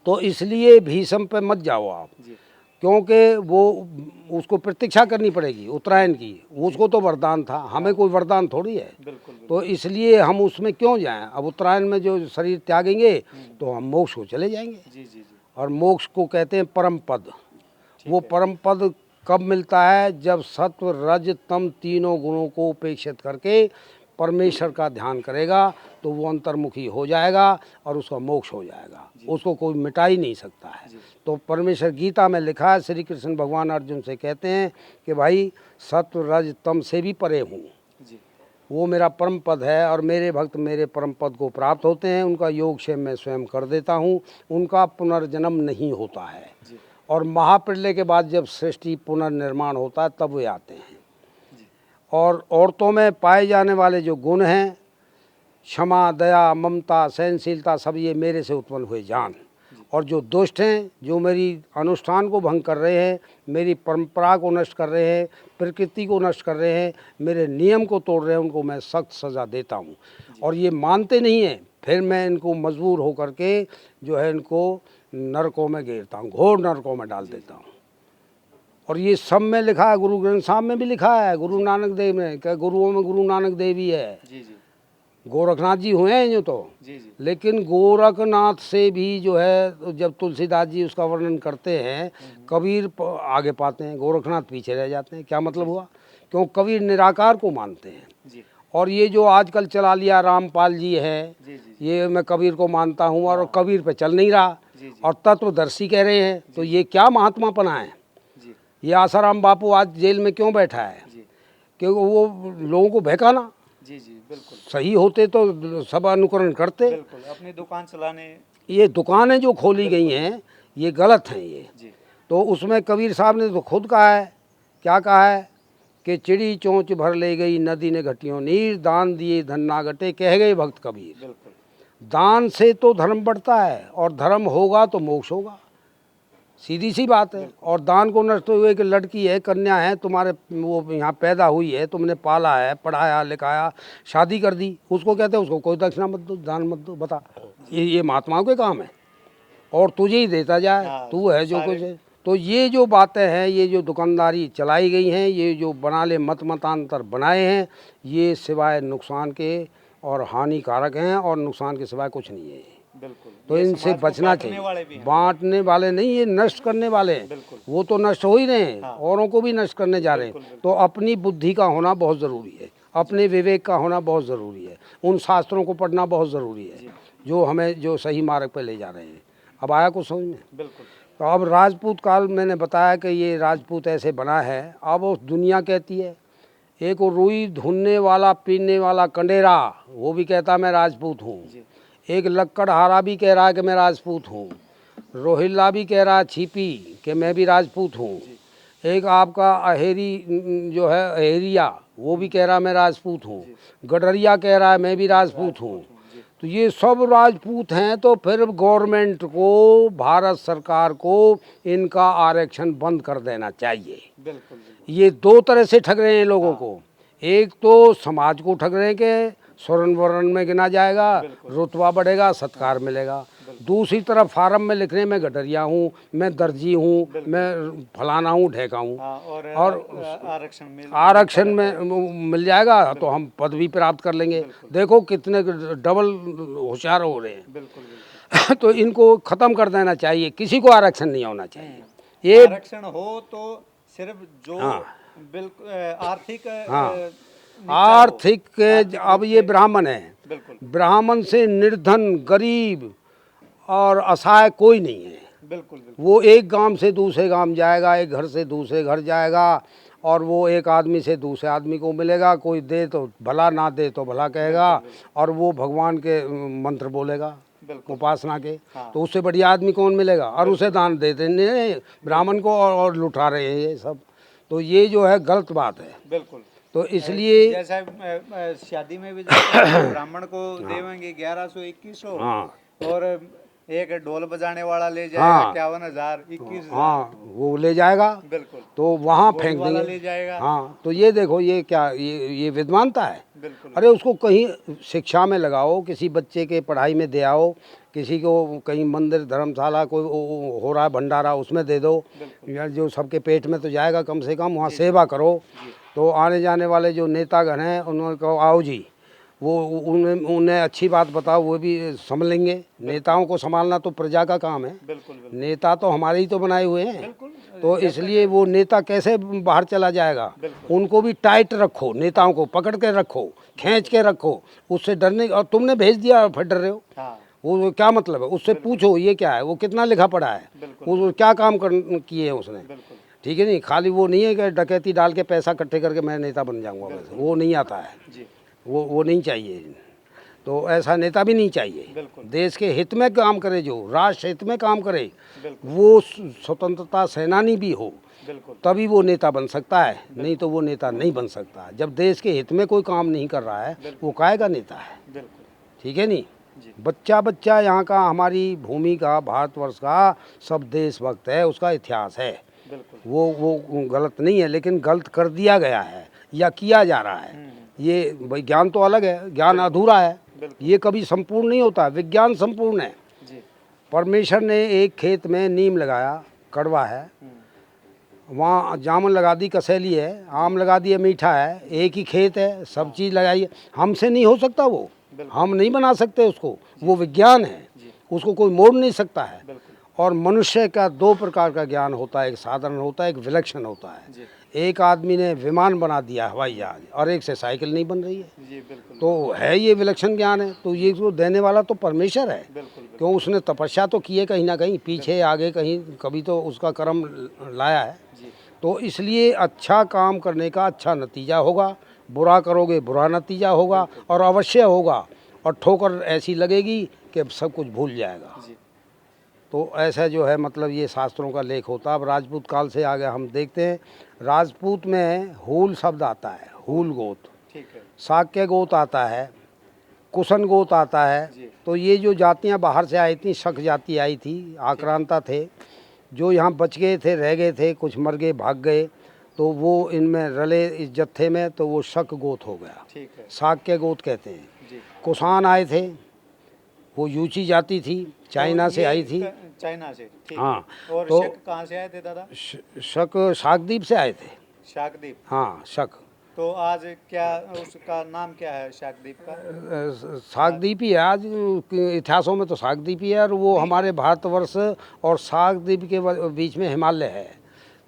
तो इसलिए भीष्म पे मत जाओ आप, जी क्योंकि वो उसको प्रतीक्षा करनी पड़ेगी उत्तरायण की। उसको तो वरदान था, हमें कोई वरदान थोड़ी है। बिल्कुल। तो इसलिए हम उसमें क्यों जाएं। अब उत्तरायण में जो शरीर त्यागेंगे तो हम मोक्ष को चले जाएंगे। जी जी जी, और मोक्ष को कहते हैं परम पद। वो परम पद कब मिलता है, जब सत्व रज तम तीनों गुणों को उपेक्षित करके परमेश्वर का ध्यान करेगा, तो वो अंतर्मुखी हो जाएगा और उसका मोक्ष हो जाएगा। उसको कोई मिटा ही नहीं सकता है। तो परमेश्वर गीता में लिखा है, श्री कृष्ण भगवान अर्जुन से कहते हैं कि भाई सत्व रज तम से भी परे हूँ, वो मेरा परम पद है। और मेरे भक्त मेरे परम पद को प्राप्त होते हैं, उनका योगक्षेम मैं स्वयं कर देता हूँ, उनका पुनर्जन्म नहीं होता है। और महाप्रलय के बाद जब सृष्टि पुनर्निर्माण होता है तब वे आते हैं। और औरतों में पाए जाने वाले जो गुण हैं, क्षमा, दया, ममता, सहनशीलता, सब ये मेरे से उत्पन्न हुए जान। और जो दुष्ट हैं, जो मेरी अनुष्ठान को भंग कर रहे हैं, मेरी परंपरा को नष्ट कर रहे हैं, प्रकृति को नष्ट कर रहे हैं, मेरे नियम को तोड़ रहे हैं, उनको मैं सख्त सज़ा देता हूँ। और ये मानते नहीं हैं, फिर मैं इनको मजबूर होकर के जो है इनको नरकों में घेरता हूँ, घोर नरकों में डाल देता हूँ। और ये सब में लिखा है, गुरु ग्रंथ साहब में भी लिखा है, गुरु नानक देव में, क्या गुरुओं में गुरु नानक देव ही है। जी जी, गोरखनाथ जी हुए हैं जो तो जी जी, लेकिन गोरखनाथ से भी जो है, जब तुलसीदास जी उसका वर्णन करते हैं, कबीर आगे पाते हैं, गोरखनाथ पीछे रह जाते हैं। क्या मतलब हुआ, क्यों कबीर निराकार को मानते हैं। जी और ये जो आजकल चला लिया रामपाल जी है, जी जी, ये मैं कबीर को मानता हूँ, और कबीर पे चल नहीं रहा, जी जी, और तत्वदर्शी कह रहे हैं। तो ये क्या महात्मापना है। जी ये आसाराम बापू आज जेल में क्यों बैठा है, जी, क्योंकि वो लोगों को बहकाना। जी जी, बिल्कुल सही होते तो सब अनुकरण करते। बिल्कुल, अपनी दुकान चलाने। ये दुकानें जो खोली गई हैं ये गलत हैं ये। जी तो उसमें कबीर साहब ने तो खुद कहा है, क्या कहा है कि चिड़ी चोंच भर ले गई नदी ने घटियों नीर, दान दिए धन ना घटे, कह गए भक्त कबीर। बिल्कुल, दान से तो धर्म बढ़ता है, और धर्म होगा तो मोक्ष होगा, सीधी सी बात है। और दान को नष्ट हुए कि लड़की है, कन्या है, तुम्हारे वो यहाँ पैदा हुई है, तुमने पाला है, पढ़ाया लिखाया, शादी कर दी, उसको कहते हैं उसको कोई दक्षिणा मत दो, दान मत दो। बता, ये महात्माओं के काम है, और तुझे ही देता जाए, हाँ, तू है जो कुछ है। तो ये जो बातें हैं, ये जो दुकानदारी चलाई गई हैं, ये जो बना ले मतांतर बनाए हैं, ये सिवाय नुकसान के और हानिकारक हैं, और नुकसान के सिवाय कुछ नहीं है। बिल्कुल। तो ये इनसे समाज को बचना बांटने चाहिए। वाले भी हैं। बांटने वाले नहीं, ये नष्ट करने वाले हैं। बिल्कुल। वो तो नष्ट हो ही रहे हैं, हाँ। औरों को भी नष्ट करने जा रहे हैं। बिल्कुल, तो अपनी बुद्धि का होना बहुत ज़रूरी है, अपने विवेक का होना बहुत ज़रूरी है, उन शास्त्रों को पढ़ना बहुत ज़रूरी है जो हमें जो सही मार्ग पर ले जा रहे हैं। अब आया कुछ समझ में? बिल्कुल। तो अब राजपूत काल मैंने बताया कि ये राजपूत ऐसे बना है। अब वो दुनिया कहती है, एक वो रुई धुनने वाला पीने वाला कंडेरा, वो भी कहता मैं राजपूत हूँ। एक लक्कड़हारा भी कह रहा है कि मैं राजपूत हूँ। रोहिल्ला भी कह रहा है छिपी कि मैं भी राजपूत हूँ। एक आपका अहेरी जो है अहेरिया, वो भी कह रहा है मैं राजपूत हूँ। गडरिया कह रहा है मैं भी राजपूत हूँ। तो ये सब राजपूत हैं। तो फिर गवर्नमेंट को, भारत सरकार को इनका आरक्षण बंद कर देना चाहिए। बिल्कुल। ये दो तरह से ठग रहे हैं लोगों को। एक तो समाज को ठग रहे हैं कि स्वर्ण वर्ण में गिना जाएगा, रुतबा बढ़ेगा, सत्कार मिलेगा। दूसरी तरफ फार्म में लिखने में गडरिया हूँ, मैं दर्जी हूँ, मैं फलाना हूँ, ढेका हूँ। हाँ, और आरक्षण में मिल जाएगा तो हम पदवी प्राप्त कर लेंगे। देखो कितने डबल होशियार हो रहे हैं। बिल्कुल। तो इनको ख़त्म कर देना चाहिए, किसी को आरक्षण नहीं होना चाहिए। ये आरक्षण हो तो सिर्फ जो बिल्कुल आर्थिक आर्थिक अब ये ब्राह्मण है, बिल्कुल। ब्राह्मण से निर्धन, गरीब और असहाय कोई नहीं है। बिल्कुल। वो एक गांव से दूसरे गांव जाएगा, एक घर से दूसरे घर जाएगा, और वो एक आदमी से दूसरे आदमी को मिलेगा। कोई दे तो भला, ना दे तो भला कहेगा, और वो भगवान के मंत्र बोलेगा, उपासना के। तो उससे बढ़िया आदमी कौन मिलेगा? और उसे दान दे देने ब्राह्मण को, और लुटा रहे हैं ये सब। तो ये जो है गलत बात है। बिल्कुल। तो इसलिए जैसा शादी में भी जाते हैं, ब्राह्मण को देवेंगे 1100-2100। हाँ, और एक ढोल बजाने वाला ले जाएगा 51,000, 21,000। हाँ, वो ले जाएगा। बिल्कुल। तो वहाँ फेंक वाला देंगे। ले जाएगा। हाँ, तो ये देखो, ये क्या, ये विद्वानता है। बिल्कुल। अरे उसको कहीं शिक्षा में लगाओ, किसी बच्चे के पढ़ाई में दे आओ, किसी को कहीं मंदिर धर्मशाला कोई हो रहा है भंडारा, उसमें दे दो, या जो सबके पेट में तो जाएगा कम से कम। वहाँ सेवा करो। तो आने जाने वाले जो नेतागण हैं उन्होंने कहो आओ जी, वो उन्हें अच्छी बात बताओ, वो भी संभलेंगे। नेताओं को संभालना तो प्रजा का काम है। बिल्कुल। नेता तो हमारे ही तो बनाए हुए हैं। तो इसलिए वो नेता कैसे बाहर चला जाएगा? उनको भी टाइट रखो, नेताओं को पकड़ के रखो, खींच के रखो, उससे डरने। और तुमने भेज दिया फिर डर रहे हो, वो क्या मतलब है? उससे पूछो ये क्या है, वो कितना लिखा पढ़ा है, वो क्या काम किए हैं उसने। ठीक है नहीं, खाली वो नहीं है कि डकैती डाल के पैसा इकट्ठे करके मैं नेता बन जाऊंगा, वैसे वो नहीं आता है। वो नहीं चाहिए। तो ऐसा नेता भी नहीं चाहिए। देश के हित में काम करे, जो राष्ट्र हित में काम करे, वो स्वतंत्रता सेनानी भी हो, तभी वो नेता बन सकता है। नहीं तो वो नेता नहीं बन सकता। जब देश के हित में कोई काम नहीं कर रहा है, वो काहेगा नेता है? ठीक है नहीं। बच्चा बच्चा यहाँ का, हमारी भूमि का, भारतवर्ष का सब देशभक्त है, उसका इतिहास है। वो गलत नहीं है, लेकिन गलत कर दिया गया है या किया जा रहा है। ये भाई ज्ञान तो अलग है, ज्ञान अधूरा है, ये कभी संपूर्ण नहीं होता। विज्ञान संपूर्ण है। परमेश्वर ने एक खेत में नीम लगाया, कड़वा है, वहाँ जामुन लगा दी, कसैली है, आम लगा दिया, मीठा है। एक ही खेत है, सब चीज़ लगाई है। हमसे नहीं हो सकता वो, हम नहीं बना सकते उसको, वो विज्ञान है, उसको कोई मोड़ नहीं सकता है। और मनुष्य का दो प्रकार का ज्ञान होता है, एक साधारण होता है, एक विलक्षण होता है। एक आदमी ने विमान बना दिया, हवाई जहाज, और एक से साइकिल नहीं बन रही है। तो है ये विलक्षण ज्ञान है। तो ये तो देने वाला तो परमेश्वर है। क्यों? उसने तपस्या तो की है कहीं ना कहीं, पीछे आगे कहीं, कभी तो उसका कर्म लाया है। तो इसलिए अच्छा काम करने का अच्छा नतीजा होगा, बुरा करोगे बुरा नतीजा होगा, और अवश्य होगा। और ठोकर ऐसी लगेगी कि सब कुछ भूल जाएगा। तो ऐसा जो है, मतलब ये शास्त्रों का लेख होता है। अब राजपूत काल से आगे हम देखते हैं, राजपूत में हूल शब्द आता है, हूल गोत, शाक्य गोत आता है, कुशन गोत आता है। तो ये जो जातियां बाहर से आई थी, शक जाति आई थी, आक्रांता थे, जो यहाँ बच गए थे, रह गए थे, कुछ मर गए, भाग गए, तो वो इनमें रले इस जत्थे में, तो वो शक गोत हो गया, शाक्य गोत कहते हैं। कुषाण आए थे, वो यूची जाति थी, चाइना से आई थी। चाइना से, हाँ। और तो शक कहाँ से आए थे दादा? शक शाकद्वीप से आए थे। शाकद्वीप, हाँ, शक तो आज क्या उसका नाम क्या है शाकद्वीप का? सागद्वीप ही है आज के इतिहासों में, तो सागद्वीप ही है। और वो हमारे भारतवर्ष और सागद्वीप के बीच में हिमालय है।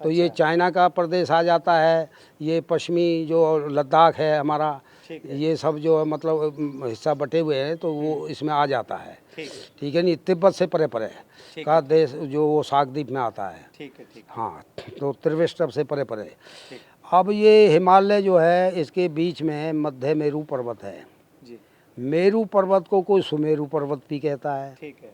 तो ये चाइना का प्रदेश आ जाता है, ये पश्चिमी जो लद्दाख है हमारा, ठीक है। ये सब जो मतलब हिस्सा बटे हुए हैं, तो वो इसमें आ जाता है। ठीक है, ठीक है नहीं, तिब्बत से परे परे ठीक का है, देश जो वो सागद्वीप में आता है। ठीक है, ठीक है, हाँ, तो त्रिवेष्टप से परे परे। ठीक अब ये हिमालय जो है, इसके बीच में मध्य मेरू पर्वत है। जी, मेरू पर्वत को कोई सुमेरु पर्वत भी कहता है। ठीक है,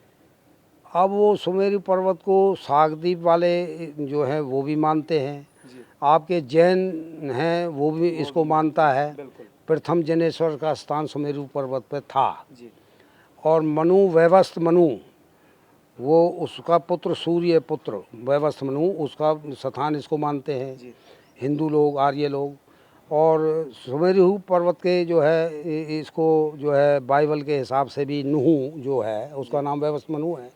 अब वो सुमेरु पर्वत को सागद्वीप वाले जो हैं वो भी मानते हैं। जी, आपके जैन हैं वो भी इसको मानता है। बिल्कुल, प्रथम जनेश्वर का स्थान सुमेरु पर्वत पर था। जी, और मनु, वैवस्त्र मनु, वो उसका पुत्र, सूर्य पुत्र वैवस्त्र मनु, उसका स्थान इसको मानते हैं जी, हिंदू लोग, आर्य लोग। और सुमेरु पर्वत के जो है इसको जो है बाइबल के हिसाब से भी नूह जो है उसका नाम वैवस्त्र मनु है,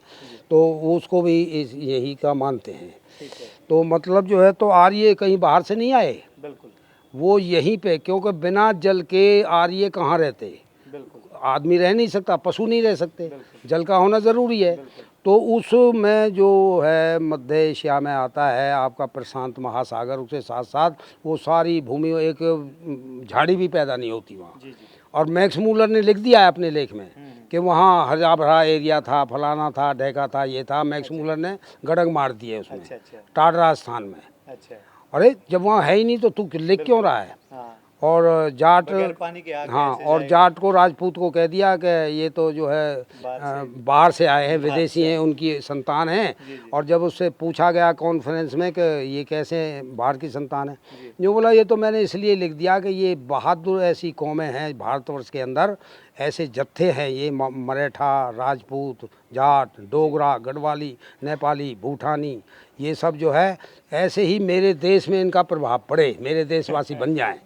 तो वो उसको भी यही का मानते हैं। ठीक है, तो मतलब जो है, तो आर्य कहीं बाहर से नहीं आए, बिल्कुल, वो यहीं पे, क्योंकि बिना जल के आर्य कहाँ रहते। बिल्कुल, आदमी रह नहीं सकता, पशु नहीं रह सकते, बिल्कुल, जल का होना ज़रूरी है। बिल्कुल, तो उसमें जो है मध्य एशिया में आता है आपका प्रशांत महासागर, उसके साथ साथ वो सारी भूमि, एक झाड़ी भी पैदा नहीं होती वहाँ। जी, जी, और मैक्स मूलर ने लिख दिया है अपने लेख में कि वहाँ हरा भरा एरिया था, फलाना था, ढेका था, ये था। मैक्स मूलर ने गड़ग मार दिए उसमें, अच्छा, अच्छा, टाट स्थान में। अच्छा, अरे जब वहाँ है ही नहीं तो तू लिख क्यों रहा है। हाँ, और जाट, बगैर पानी के आगे हाँ, ऐसे और जाएगा। जाट को, राजपूत को कह दिया कि ये तो जो है बाहर से आए हैं, विदेशी हैं, उनकी संतान हैं। जी, जी, और जब उससे पूछा गया कॉन्फ्रेंस में कि ये कैसे बाहर की संतान है, जी, जो बोला ये तो मैंने इसलिए लिख दिया कि ये बहादुर ऐसी कौमें हैं भारतवर्ष के अंदर, ऐसे जत्थे हैं ये मराठा, राजपूत, जाट, डोगरा, गढ़वाली, नेपाली, भूटानी, ये सब जो है ऐसे ही मेरे देश में इनका प्रभाव पड़े, मेरे देशवासी बन जाएं,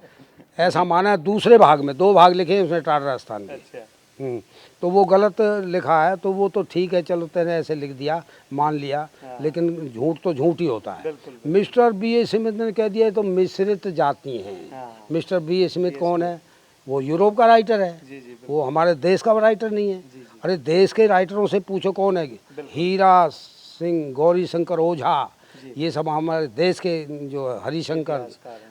ऐसा माना है। दूसरे भाग में 2 भाग लिखे हैं उसने टाटा राजस्थान के। अच्छा, तो वो गलत लिखा है, तो वो तो ठीक है, चलो तेने ऐसे लिख दिया, मान लिया, लेकिन झूठ तो झूठ ही होता है। बिल्कुल, मिस्टर बी ए स्मिथ ने कह दिया ये तो मिश्रित जाति हैं। हाँ, मिस्टर बी ए स्मिथ कौन है? वो यूरोप का राइटर है, जी, जी, बिल्कुल, वो हमारे देश का राइटर नहीं है। जी, जी, अरे देश के राइटरों से पूछो कौन है। हीरा सिंह, गौरी शंकर ओझा, ये सब हमारे देश के जो हरिशंकर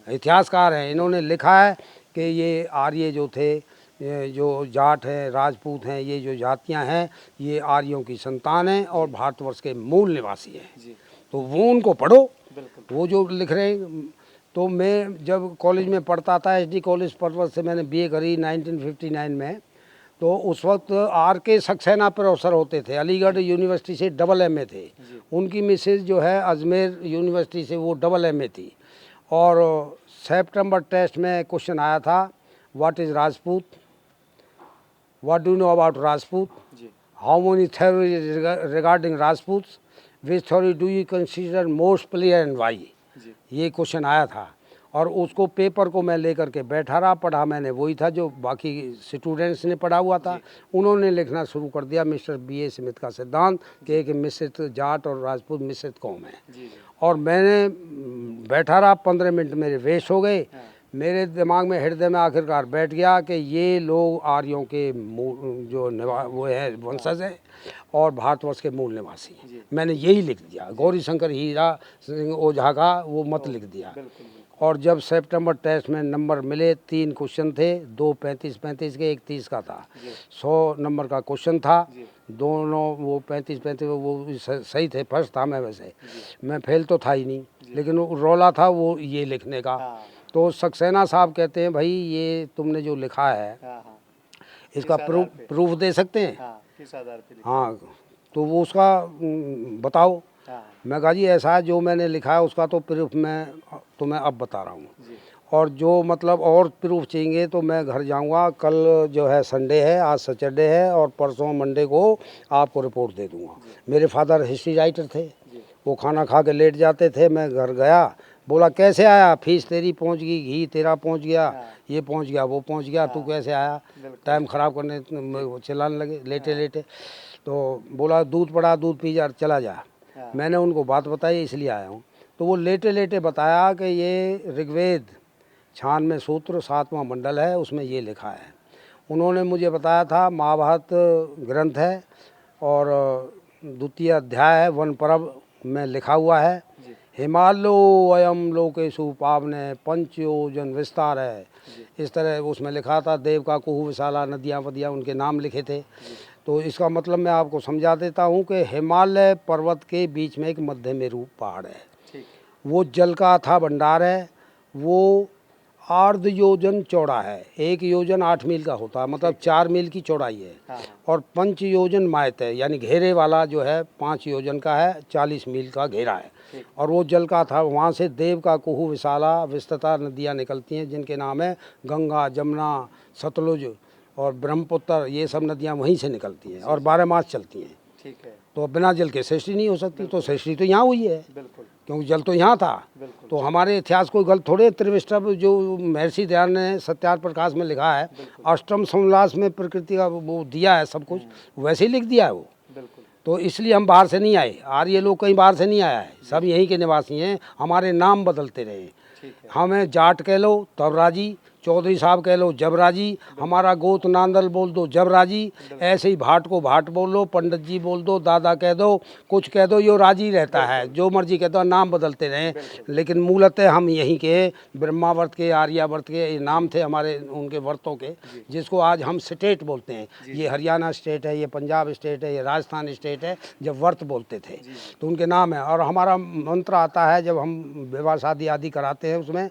इतिहासकार हैं, इन्होंने लिखा है कि ये आर्य जो थे, ये जो जाट हैं, राजपूत हैं, ये जो जातियां हैं, ये आर्यों की संतान हैं और भारतवर्ष के मूल निवासी हैं। जी, तो वो उनको पढ़ो, बिल्कुल, वो जो लिख रहे हैं। तो मैं जब कॉलेज में पढ़ता था, एसडी कॉलेज पर्वत से मैंने बीए करी 1959 में, तो उस वक्त आर के सक्सेना प्रोफेसर होते थे, अलीगढ़ यूनिवर्सिटी से डबल एमए थे। उनकी मिसेज जो है अजमेर यूनिवर्सिटी से वो डबल एमए थी। और सितंबर टेस्ट में क्वेश्चन आया था, what is Rajput, what do know about Rajput, जी, how many theory regarding Rajput, which theory do you consider most player and why. जी, ये क्वेश्चन आया था। और उसको पेपर को मैं लेकर के बैठा रहा, पढ़ा मैंने वही था जो बाकी स्टूडेंट्स ने पढ़ा हुआ था। उन्होंने लिखना शुरू कर दिया मिस्टर बी ए स्मिथ का सिद्धांत कि एक मिश्रित जाट और राजपूत मिश्रित कौम है। जी, जी, और मैंने बैठा रहा, 15 मिनट मेरे वेस्ट हो गए। मेरे दिमाग में, हृदय में आखिरकार बैठ गया कि ये लोग आर्यों के जो वो है वंशज है और भारतवर्ष के मूल निवासी। मैंने यही लिख दिया, गौरी शंकर हीरा सिंह ओझा का वो मत लिख दिया। बिल्कुल, और जब सितंबर टेस्ट में नंबर मिले, 3 क्वेश्चन थे, 2 35-35 के, एक 30 का था। 100 नंबर का क्वेश्चन था, दोनों वो 35-35 वो सही थे, फर्स्ट था मैं। वैसे मैं फेल तो था ही नहीं, लेकिन वो रौला था वो ये लिखने का। तो सक्सेना साहब कहते हैं, भाई ये तुमने जो लिखा है इसका प्रूफ दे सकते हैं? किस आधार पे? हाँ, तो वो उसका बताओ। मैं कहा जी ऐसा है, जो मैंने लिखा है उसका तो प्रूफ मैं तुम्हें अब बता रहा हूँ, और जो मतलब और प्रूफ चाहिए तो मैं घर जाऊँगा, कल जो है संडे है, आज सैटरडे है, और परसों मंडे को आपको रिपोर्ट दे दूँगा। मेरे फादर हिस्ट्री राइटर थे, वो खाना खा के लेट जाते थे। मैं घर गया, बोला कैसे आया, फीस तेरी पहुंच गई, घी तेरा पहुंच गया, ये पहुंच गया, वो पहुंच गया, तू कैसे आया, टाइम ख़राब करने चिल्लाने लगे लेटे लेटे। तो बोला दूध पड़ा, दूध पी जा, चला जा। मैंने उनको बात बताई, इसलिए आया हूँ। तो वो लेटे लेटे बताया कि ये ऋग्वेद 96 सूत्र 7वां मंडल है, उसमें ये लिखा है। उन्होंने मुझे बताया था महाभारत ग्रंथ है और द्वितीय अध्याय है वन पर्व में लिखा हुआ है, हिमालयो अयम लोकेशु पावने पंचयोजन विस्तार है। इस तरह उसमें लिखा था, देव का कुहू विशाला, नदियाँ वदियाँ उनके नाम लिखे थे। तो इसका मतलब मैं आपको समझा देता हूँ कि हिमालय पर्वत के बीच में एक मध्य मेरू पहाड़ है, वो जल का अथाह भंडार है। वो अर्ध योजन चौड़ा है, 1 योजन 8 मील का होता है, मतलब 4 मील की चौड़ाई है। और 5 योजन मायत है, यानी घेरे वाला जो है 5 योजन का है, 40 मील का घेरा है। और वो जल का था, वहाँ से देव का कुहू विशाला विस्तृता नदियाँ निकलती हैं, जिनके नाम है गंगा, जमुना, सतलुज और ब्रह्मपुत्र। ये सब नदियाँ वहीं से निकलती हैं और 12 मास चलती हैं। ठीक है। तो बिना जल के सृष्टि नहीं हो सकती, तो सृष्टि तो यहाँ हुई है, बिल्कुल, क्योंकि जल तो यहाँ था। तो हमारे इतिहास कोई गलत थोड़े। त्रिविष्टभ जो महर्षि दयानंद ने सत्यार्थ प्रकाश में लिखा है, अष्टम समोल्लास में प्रकृति का वो दिया है सब कुछ, वैसे ही लिख दिया है वो। तो इसलिए हम बाहर से नहीं आए, आर्य लोग कहीं बाहर से नहीं आया है, सब यहीं के निवासी हैं। हमारे नाम बदलते रहे, हमें जाट कह लो तब राजी, चौधरी साहब कह लो जब राजी, हमारा गोत नांदल बोल दो जब राजी, ऐसे ही भाट को भाट बोल लो, पंडित जी बोल दो, दादा कह दो, कुछ कह दो, यो राजी रहता है, जो मर्जी कह दो, नाम बदलते रहे। लेकिन मूलतः हम यहीं के ब्रह्मावर्त के, आर्यावर्त के ये नाम थे हमारे, उनके वर्तों के, जिसको आज हम स्टेट बोलते हैं। ये हरियाणा स्टेट है, ये पंजाब स्टेट है, ये राजस्थान स्टेट है, जब वर्त बोलते थे तो उनके नाम है। और हमारा मंत्र आता है जब हम विवाह शादी आदि कराते हैं, उसमें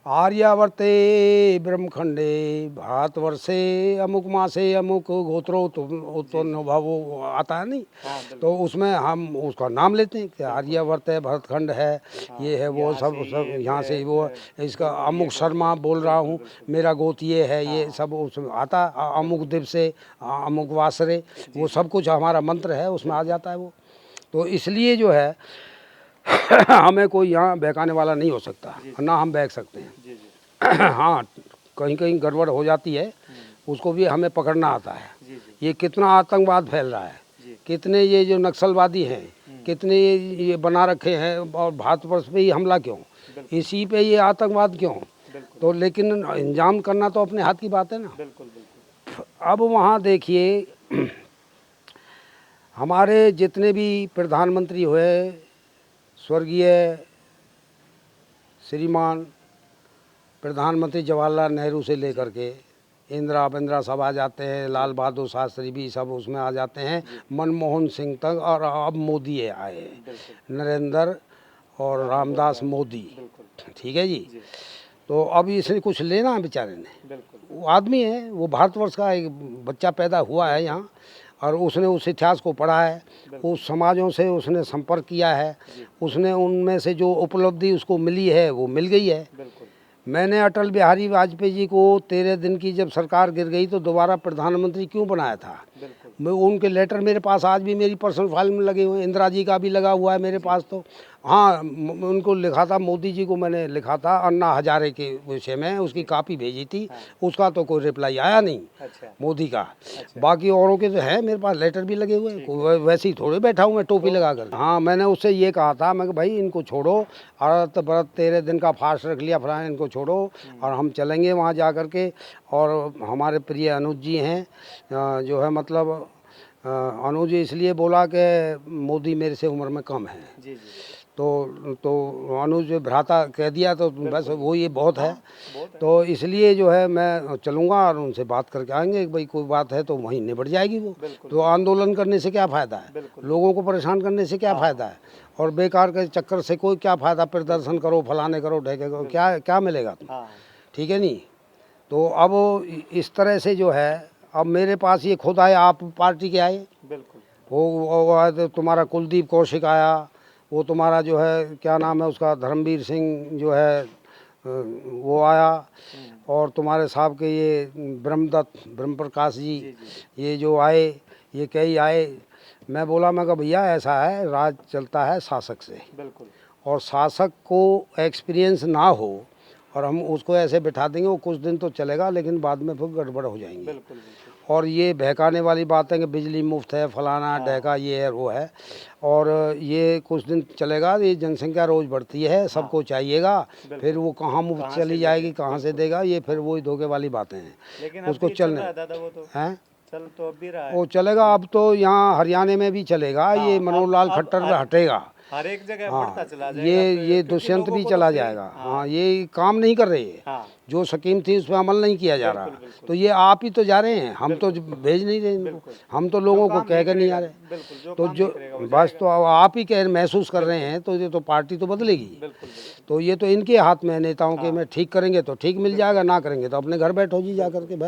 आर्यावर्ते ब्रह्मखंडे भारतवर्षे अमुक मासे अमुक गोत्रो उत्पन्न भावो आता है नहीं। तो उसमें हम उसका नाम लेते हैं कि आर्यावर्त है, भरतखंड है, ये है वो सब यहाँ से वो, इसका अमुक शर्मा बोल रहा हूँ, मेरा गोत ये है, ये सब उसमें आता। अमुक दिवस से अमुक वासरे, वो सब कुछ हमारा मंत्र है, उसमें आ जाता है वो। तो इसलिए जो है हमें कोई यहाँ बहकाने वाला नहीं हो सकता, ना हम बहक सकते हैं। हाँ, कहीं कहीं गड़बड़ हो जाती है, उसको भी हमें पकड़ना आता है। ये कितना आतंकवाद फैल रहा है, कितने ये जो नक्सलवादी हैं, कितने ये बना रखे हैं, और भारतवर्ष पे ही हमला क्यों, इसी पे ये आतंकवाद क्यों। तो लेकिन इंजाम करना तो अपने हाथ की बात है ना। अब वहाँ देखिए, हमारे जितने भी प्रधानमंत्री हुए, स्वर्गीय श्रीमान प्रधानमंत्री जवाहरलाल नेहरू से लेकर के इंदिरा बिंद्रा सब आ जाते हैं, लाल बहादुर शास्त्री भी सब उसमें आ जाते हैं, मनमोहन सिंह तक, और अब मोदी आए हैं, नरेंद्र और रामदास मोदी। ठीक है जी। तो अब इसने कुछ लेना है बेचारे ने, वो आदमी है, वो भारतवर्ष का एक बच्चा पैदा हुआ है यहाँ, और उसने उस इतिहास को पढ़ा है, उस समाजों से उसने संपर्क किया है, उसने उनमें से जो उपलब्धि उसको मिली है वो मिल गई है। मैंने अटल बिहारी वाजपेयी जी को 13 दिन की जब सरकार गिर गई तो दोबारा प्रधानमंत्री क्यों बनाया था, मैं उनके लेटर मेरे पास आज भी मेरी पर्सनल फाइल में लगे हुए हैं, इंदिरा जी का भी लगा हुआ है मेरे पास। तो हाँ, उनको लिखा था, मोदी जी को मैंने लिखा था अन्ना हजारे के विषय में, उसकी कापी भेजी थी, उसका तो कोई रिप्लाई आया नहीं मोदी का। बाकी औरों के तो है मेरे पास लेटर भी लगे हुए हैं, वैसे ही थोड़े बैठा हूँ मैं टोपी लगा कर। हाँ, मैंने उससे ये कहा था, मैं भाई इनको छोड़ो, अर्थ व्रत 13 दिन का फास्ट रख लिया, फलाना, इनको छोड़ो और हम चलेंगे वहाँ जा कर के। और हमारे प्रिय अनुज जी हैं, जो है मतलब अनुज इसलिए बोला कि मोदी मेरे से उम्र में कम है, तो अनुज भ्राता कह दिया, तो बस वो ये बहुत है। तो इसलिए जो है मैं चलूँगा और उनसे बात करके आएंगे कि भाई कोई बात है तो वहीं निबट जाएगी वो। तो आंदोलन करने से क्या फ़ायदा है, लोगों को परेशान करने से क्या फ़ायदा है, और बेकार के चक्कर से कोई क्या फ़ायदा, प्रदर्शन करो, फलाने करो, ढेके करो, क्या मिलेगा तुम। ठीक है नहीं। तो अब इस तरह से जो है, अब मेरे पास ये खुद आए, आप पार्टी के आए, वो आए, तो तुम्हारा कुलदीप कौशिक आया, वो तुम्हारा जो है क्या नाम है उसका, धर्मवीर सिंह जो है वो आया, और तुम्हारे साहब के ये ब्रह्मदत्त ब्रह्म प्रकाश जी, ये जो आए, ये कई आए। मैं बोला, मैं कहा भैया ऐसा है, राज चलता है शासक से, और शासक को एक्सपीरियंस ना हो और हम उसको ऐसे बिठा देंगे, वो कुछ दिन तो चलेगा लेकिन बाद में फिर गड़बड़ हो जाएंगी। बिल्कुल बिल्कुल। और ये बहकाने वाली बात है कि बिजली मुफ्त है, फलाना डहका, ये है वो है, और ये कुछ दिन चलेगा। ये जनसंख्या रोज़ बढ़ती है, सबको चाहिएगा, फिर वो कहाँ मुफ्त चली जाएगी, कहाँ से देगा, ये फिर वही धोखे वाली बातें हैं। लेकिन उसको अब चल चलने रहा है दादा, वो तो हैं, चल तो अब भी रहा है। वो चलेगा। अब तो यहाँ हरियाणा में भी चलेगा, ये मनोहर लाल अब खट्टर का हटेगा। हर एक जगह हाँ, बढ़ता चला जाएगा। ये अब तो ये क्योंकि दुष्यंत लोगों भी को चला तो जाएगा। हाँ, ये काम नहीं कर रही है, हाँ जो स्कीम थी उस पर अमल नहीं किया जा रहा। बिल्कुल। तो ये आप ही तो जा रहे हैं, हम तो भेज नहीं रहे इनको, हम तो लोगों को कह के नहीं आ रहे। बिल्कुल, जो तो काम जो नहीं करेगा वो बस, तो अब आप ही कह महसूस कर रहे हैं, तो ये तो पार्टी तो बदलेगी। बिल्कुल। तो ये तो इनके हाथ में है, नेताओं के में ठीक करेंगे तो ठीक मिल जाएगा, ना करेंगे तो अपने घर बैठो जी जा करके बस।